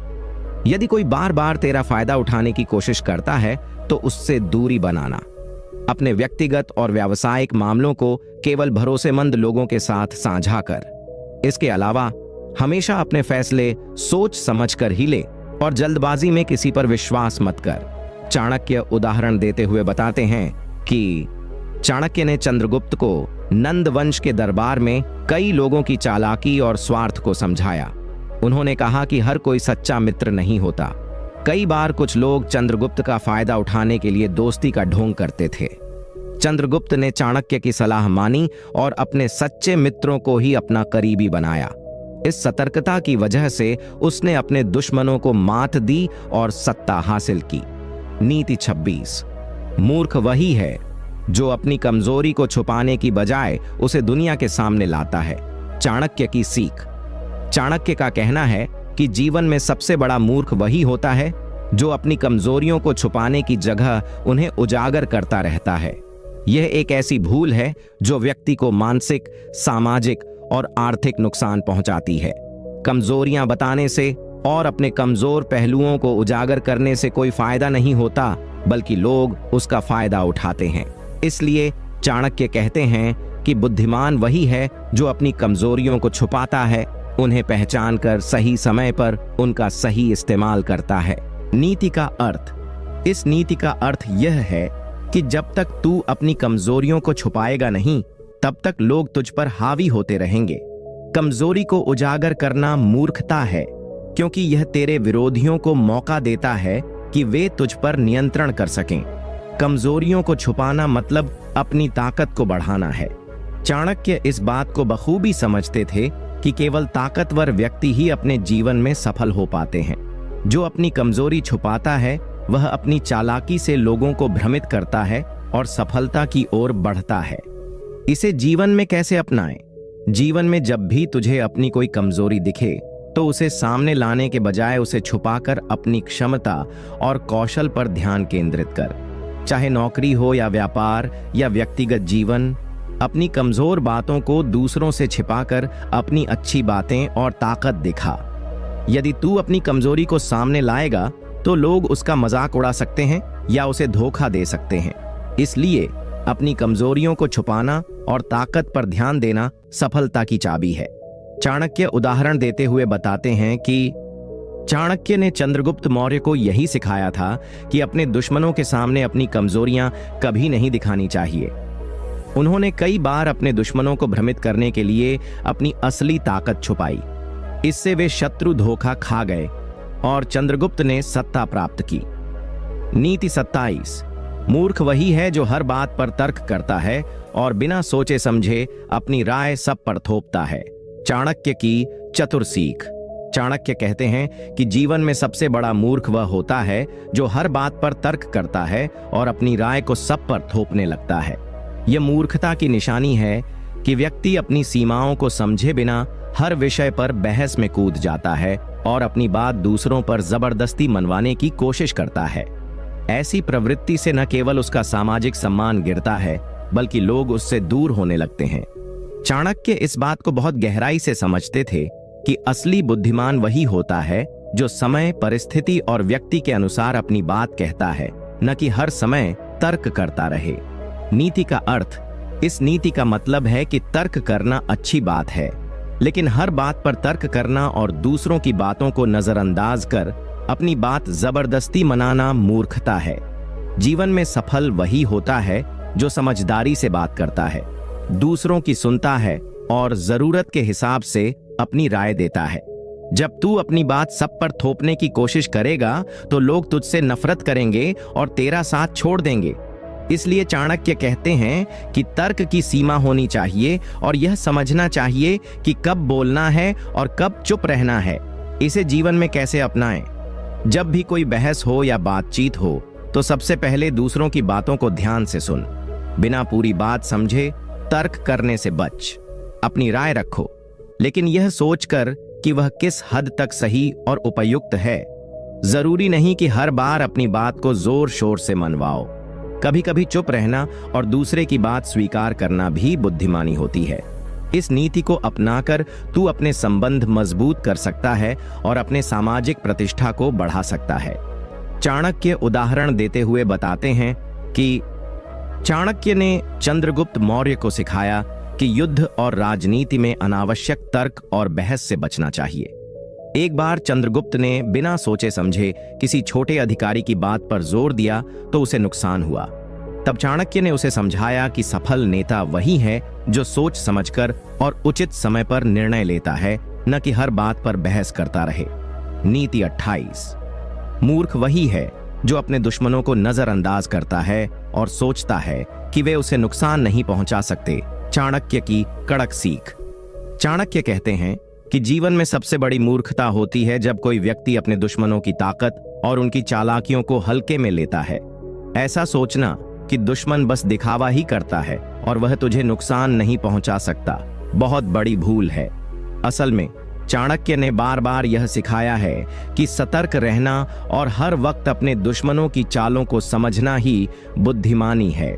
यदि कोई बार बार तेरा फायदा उठाने की कोशिश करता है तो उससे दूरी बनाना। अपने व्यक्तिगत और व्यावसायिक मामलों को केवल भरोसेमंद लोगों के साथ साझा कर। इसके अलावा हमेशा अपने फैसले सोच समझकर ही ले और जल्दबाजी में किसी पर विश्वास मत कर। चाणक्य उदाहरण देते हुए बताते हैं कि चाणक्य ने चंद्रगुप्त को नंद वंश के दरबार में कई लोगों की चालाकी और स्वार्थ को समझाया। उन्होंने कहा कि हर कोई सच्चा मित्र नहीं होता। कई बार कुछ लोग चंद्रगुप्त का फायदा उठाने के लिए दोस्ती का ढोंग करते थे। चंद्रगुप्त ने चाणक्य की सलाह मानी और अपने सच्चे मित्रों को ही अपना करीबी बनाया। इस सतर्कता की वजह से उसने अपने दुश्मनों को मात दी और सत्ता हासिल की। नीति 26। मूर्ख वही है जो अपनी कमजोरी को छुपाने की बजाय उसे दुनिया के सामने लाता है। चाणक्य की सीख। चाणक्य का कहना है कि जीवन में सबसे बड़ा मूर्ख वही होता है जो अपनी कमजोरियों को छुपाने की जगह उन्हें उजागर करता रहता है। यह एक ऐसी भूल है जो व्यक्ति को मानसिक, सामाजिक और आर्थिक नुकसान पहुंचाती है। कमजोरियां बताने से और अपने कमजोर पहलुओं को उजागर करने से कोई फायदा नहीं होता, बल्कि लोग उसका फायदा उठाते हैं। इसलिए चाणक्य कहते हैं कि बुद्धिमान वही है जो अपनी कमजोरियों को छुपाता है, उन्हें पहचान कर सही समय पर उनका सही इस्तेमाल करता है। नीति का अर्थ। इस नीति का अर्थ यह है कि जब तक तू अपनी कमजोरियों को छुपाएगा नहीं, तब तक लोग तुझ पर हावी होते रहेंगे। कमजोरी को उजागर करना मूर्खता है, क्योंकि यह तेरे विरोधियों को मौका देता है कि वे तुझ पर नियंत्रण कर सकें। कमजोरियों को छुपाना मतलब अपनी ताकत को बढ़ाना है। चाणक्य इस बात को बखूबी समझते थे कि केवल ताकतवर व्यक्ति ही अपने जीवन में सफल हो पाते हैं। जो अपनी कमजोरी छुपाता है वह अपनी चालाकी से लोगों को भ्रमित करता है और सफलता की ओर बढ़ता है। इसे जीवन में कैसे अपनाएं? जीवन में जब भी तुझे अपनी कोई कमजोरी दिखे तो उसे सामने लाने के बजाय उसे छुपाकर अपनी क्षमता और कौशल पर ध्यान केंद्रित कर। चाहे नौकरी हो या व्यापार या व्यक्तिगत जीवन, अपनी कमजोर बातों को दूसरों से छिपाकर अपनी अच्छी बातें और ताकत दिखा। यदि तू अपनी कमजोरी को सामने लाएगा तो लोग उसका मजाक उड़ा सकते हैं या उसे धोखा दे सकते हैं। इसलिए अपनी कमजोरियों को छुपाना और ताकत पर ध्यान देना सफलता की चाबी है। चाणक्य उदाहरण देते हुए बताते हैं कि चाणक्य ने चंद्रगुप्त मौर्य को यही सिखाया था कि अपने दुश्मनों के सामने अपनी कमजोरियां कभी नहीं दिखानी चाहिए। उन्होंने कई बार अपने दुश्मनों को भ्रमित करने के लिए अपनी असली ताकत छुपाई। इससे वे शत्रु धोखा खा गए और चंद्रगुप्त ने सत्ता प्राप्त की। नीति 27। मूर्ख वही है जो हर बात पर तर्क करता है और बिना सोचे समझे अपनी राय सब पर थोपता है। चाणक्य की चतुर सीख। चाणक्य कहते हैं कि जीवन में सबसे बड़ा मूर्ख वह होता है जो हर बात पर तर्क करता है और अपनी राय को सब पर थोपने लगता है। यह मूर्खता की निशानी है कि व्यक्ति अपनी सीमाओं को समझे बिना हर विषय पर बहस में कूद जाता है और अपनी बात दूसरों पर जबरदस्ती मनवाने की कोशिश करता है। ऐसी प्रवृत्ति से न केवल उसका सामाजिक सम्मान गिरता है, बल्कि लोग उससे दूर होने लगते हैं। चाणक्य इस बात को बहुत गहराई से समझते थे कि असली बुद्धिमान वही होता है जो समय, परिस्थिति और व्यक्ति के अनुसार अपनी बात कहता है, न कि हर समय तर्क करता रहे। नीति का अर्थ। इस नीति का मतलब है कि तर्क करना अच्छी बात है, लेकिन हर बात पर तर्क करना और दूसरों की बातों को नजरअंदाज कर अपनी बात जबरदस्ती मनाना मूर्खता है। जीवन में सफल वही होता है जो समझदारी से बात करता है, दूसरों की सुनता है और जरूरत के हिसाब से अपनी राय देता है। जब तू अपनी बात सब पर थोपने की कोशिश करेगा तो लोग तुझसे नफरत करेंगे और तेरा साथ छोड़ देंगे। इसलिए चाणक्य कहते हैं कि तर्क की सीमा होनी चाहिए और यह समझना चाहिए कि कब बोलना है और कब चुप रहना है। इसे जीवन में कैसे अपनाएं? जब भी कोई बहस हो या बातचीत हो तो सबसे पहले दूसरों की बातों को ध्यान से सुन। बिना पूरी बात समझे तर्क करने से बच। अपनी राय रखो, लेकिन यह सोचकर कि वह किस हद तक सही और उपयुक्त है। जरूरी नहीं कि हर बार अपनी बात को जोर शोर से मनवाओ। कभी कभी चुप रहना और दूसरे की बात स्वीकार करना भी बुद्धिमानी होती है। इस नीति को अपनाकर तू अपने संबंध मजबूत कर सकता है और अपने सामाजिक प्रतिष्ठा को बढ़ा सकता है। चाणक्य उदाहरण देते हुए बताते हैं कि चाणक्य ने चंद्रगुप्त मौर्य को सिखाया कि युद्ध और राजनीति में अनावश्यक तर्क और बहस से बचना चाहिए। एक बार चंद्रगुप्त ने बिना सोचे समझे किसी छोटे अधिकारी की बात पर जोर दिया तो उसे नुकसान हुआ। तब चाणक्य ने उसे समझाया कि सफल नेता वही है जो सोच समझकर और उचित समय पर निर्णय लेता है, न कि हर बात पर बहस करता रहे। नीति 28। मूर्ख वही है जो अपने दुश्मनों को नजरअंदाज करता है और सोचता है कि वे उसे नुकसान नहीं पहुंचा सकते। चाणक्य की कड़क सीख। चाणक्य कहते हैं कि जीवन में सबसे बड़ी मूर्खता होती है जब कोई व्यक्ति अपने दुश्मनों की ताकत और उनकी चालाकियों को हल्के में लेता है। ऐसा सोचना कि दुश्मन बस दिखावा ही करता है और वह तुझे नुकसान नहीं पहुंचा सकता, बहुत बड़ी भूल है। असल में चाणक्य ने बार बार यह सिखाया है कि सतर्क रहना और हर वक्त अपने दुश्मनों की चालों को समझना ही बुद्धिमानी है।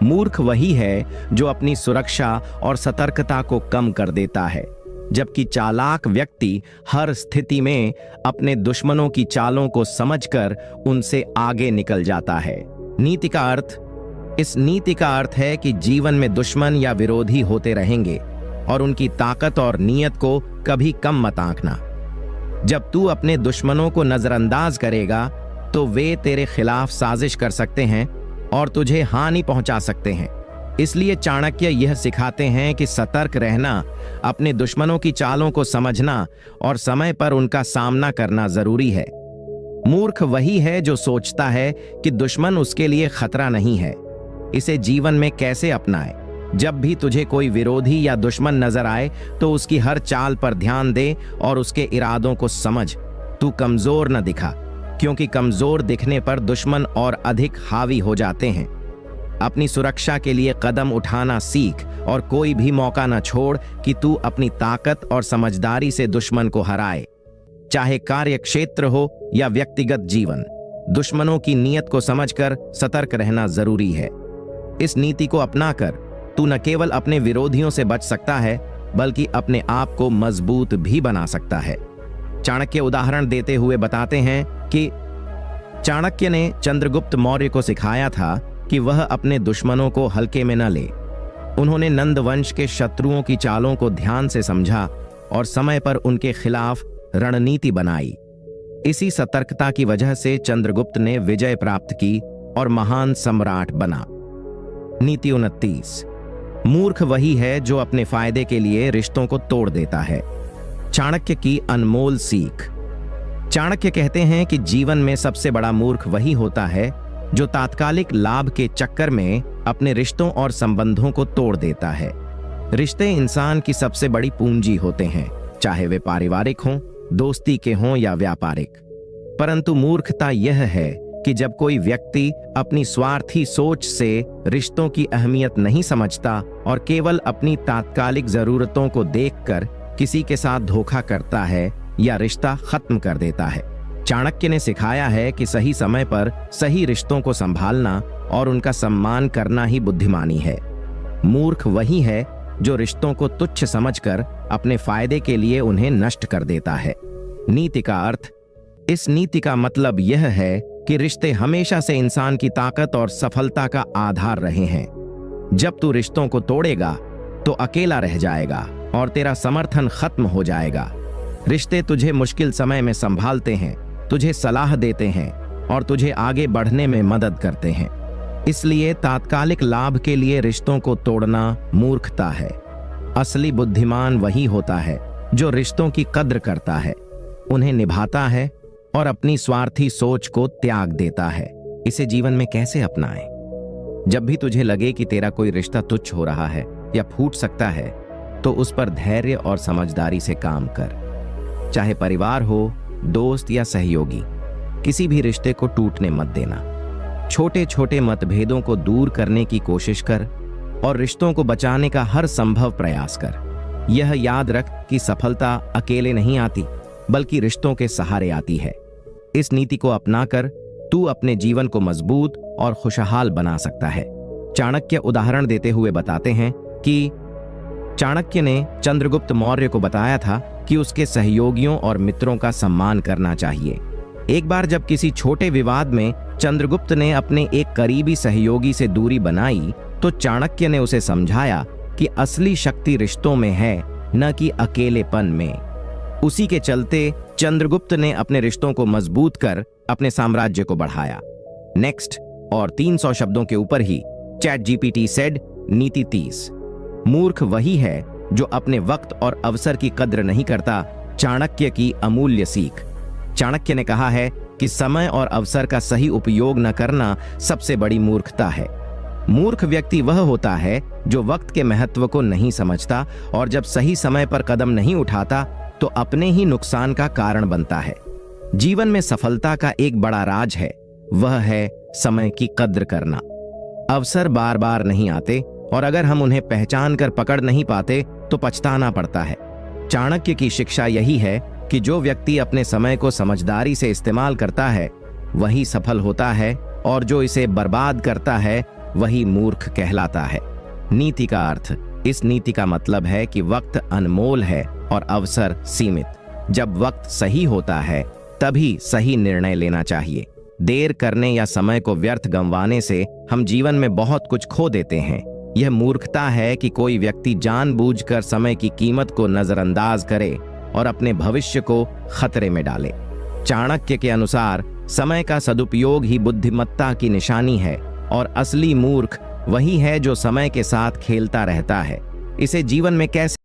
मूर्ख वही है जो अपनी सुरक्षा और सतर्कता को कम कर देता है, जबकि चालाक व्यक्ति हर स्थिति में अपने दुश्मनों की चालों को समझकर उनसे आगे निकल जाता है। नीति का अर्थ। इस नीति का अर्थ है कि जीवन में दुश्मन या विरोधी होते रहेंगे और उनकी ताकत और नीयत को कभी कम मत आंकना। जब तू अपने दुश्मनों को नजरअंदाज करेगा तो वे तेरे खिलाफ साजिश कर सकते हैं और तुझे हानि पहुंचा सकते हैं। इसलिए चाणक्य यह सिखाते हैं कि सतर्क रहना, अपने दुश्मनों की चालों को समझना और समय पर उनका सामना करना जरूरी है। मूर्ख वही है जो सोचता है कि दुश्मन उसके लिए खतरा नहीं है। इसे जीवन में कैसे अपनाए? जब भी तुझे कोई विरोधी या दुश्मन नजर आए तो उसकी हर चाल पर ध्यान दे और उसके इरादों को समझ। तू कमजोर न दिखा, क्योंकि कमजोर दिखने पर दुश्मन और अधिक हावी हो जाते हैं। अपनी सुरक्षा के लिए कदम उठाना सीख और कोई भी मौका न छोड़ कि तू अपनी ताकत और समझदारी से दुश्मन को हराए। चाहे कार्य क्षेत्र हो या व्यक्तिगत जीवन, दुश्मनों की नीयत को समझकर सतर्क रहना जरूरी है। इस नीति को अपनाकर तू न केवल अपने विरोधियों से बच सकता है, बल्कि अपने आप को मजबूत भी बना सकता है। चाणक्य उदाहरण देते हुए बताते हैं कि चाणक्य ने चंद्रगुप्त मौर्य को सिखाया था कि वह अपने दुश्मनों को हल्के में न ले। उन्होंने नंद वंश के शत्रुओं की चालों को ध्यान से समझा और समय पर उनके खिलाफ रणनीति बनाई। इसी सतर्कता की वजह से चंद्रगुप्त ने विजय प्राप्त की और महान सम्राट बना। नीति 29। मूर्ख वही है जो अपने फायदे के लिए रिश्तों को तोड़ देता है। चाणक्य की अनमोल सीख। चाणक्य कहते हैं कि जीवन में सबसे बड़ा मूर्ख वही होता है जो तात्कालिक लाभ के चक्कर में अपने रिश्तों और संबंधों को तोड़ देता है। रिश्ते इंसान की सबसे बड़ी पूंजी होते हैं, चाहे वे पारिवारिक हों, दोस्ती के हों या व्यापारिक। परंतु मूर्खता यह है कि जब कोई व्यक्ति अपनी स्वार्थी सोच से रिश्तों की अहमियत नहीं समझता और केवल अपनी तात्कालिक जरूरतों को देखकर किसी के साथ धोखा करता है या रिश्ता खत्म कर देता है। चाणक्य ने सिखाया है कि सही समय पर सही रिश्तों को संभालना और उनका सम्मान करना ही बुद्धिमानी है। मूर्ख वही है जो रिश्तों को तुच्छ समझकर अपने फायदे के लिए उन्हें नष्ट कर देता है। नीति का अर्थ। इस नीति का मतलब यह है कि रिश्ते हमेशा से इंसान की ताकत और सफलता का आधार रहे हैं। जब तू रिश्तों को तोड़ेगा तो अकेला रह जाएगा और तेरा समर्थन खत्म हो जाएगा। रिश्ते तुझे मुश्किल समय में संभालते हैं, तुझे सलाह देते हैं और तुझे आगे बढ़ने में मदद करते हैं। इसलिए तात्कालिक लाभ के लिए रिश्तों को तोड़ना मूर्खता है। असली बुद्धिमान वही होता है जो रिश्तों की कद्र करता है, उन्हें निभाता है और अपनी स्वार्थी सोच को त्याग देता है। इसे जीवन में कैसे अपनाएं? जब भी तुझे लगे कि तेरा कोई रिश्ता तुच्छ हो रहा है या फूट सकता है, तो उस पर धैर्य और समझदारी से काम कर। चाहे परिवार हो, दोस्त या सहयोगी, किसी भी रिश्ते को टूटने मत देना। छोटे छोटे मतभेदों को दूर करने की कोशिश कर और रिश्तों को बचाने का हर संभव प्रयास कर। यह याद रख कि सफलता अकेले नहीं आती, बल्कि रिश्तों के सहारे आती है। इस नीति को अपनाकर तू अपने जीवन को मजबूत और खुशहाल बना सकता है। चाणक्य उदाहरण देते हुए बताते हैं कि चाणक्य ने चंद्रगुप्त मौर्य को बताया था कि उसके सहयोगियों और मित्रों का सम्मान करना चाहिए। एक बार जब किसी छोटे विवाद में चंद्रगुप्त ने अपने एक करीबी सहयोगी से दूरी बनाई तो चाणक्य ने उसे समझाया कि असली शक्ति रिश्तों में है, न कि अकेलेपन में। उसी के चलते चंद्रगुप्त ने अपने रिश्तों को मजबूत कर अपने साम्राज्य को बढ़ाया। नेक्स्ट और 300 शब्दों के ऊपर ही ChatGPT सेड नीति 30। मूर्ख वही है जो अपने वक्त और अवसर की कद्र नहीं करता। चाणक्य की अमूल्य सीख। चाणक्य ने कहा है कि समय और अवसर का सही उपयोग न करना सबसे बड़ी मूर्खता है। मूर्ख व्यक्ति वह होता है जो वक्त के महत्व को नहीं समझता और जब सही समय पर कदम नहीं उठाता तो अपने ही नुकसान का कारण बनता है। जीवन में सफलता का एक बड़ा राज है, वह है समय की कद्र करना। अवसर बार बार नहीं आते और अगर हम उन्हें पहचान कर पकड़ नहीं पाते तो पछताना पड़ता है। चाणक्य की शिक्षा यही है कि जो व्यक्ति अपने समय को समझदारी से इस्तेमाल करता है वही सफल होता है और जो इसे बर्बाद करता है वही मूर्ख कहलाता है। नीति का अर्थ। इस नीति का मतलब है कि वक्त अनमोल है और अवसर सीमित। जब वक्त सही होता है तभी सही निर्णय लेना चाहिए। देर करने या समय को व्यर्थ गंवाने से हम जीवन में बहुत कुछ खो देते हैं। यह मूर्खता है कि कोई व्यक्ति जानबूझकर समय की कीमत को नजरअंदाज करे और अपने भविष्य को खतरे में डाले। चाणक्य के अनुसार समय का सदुपयोग ही बुद्धिमत्ता की निशानी है और असली मूर्ख वही है जो समय के साथ खेलता रहता है। इसे जीवन में कैसे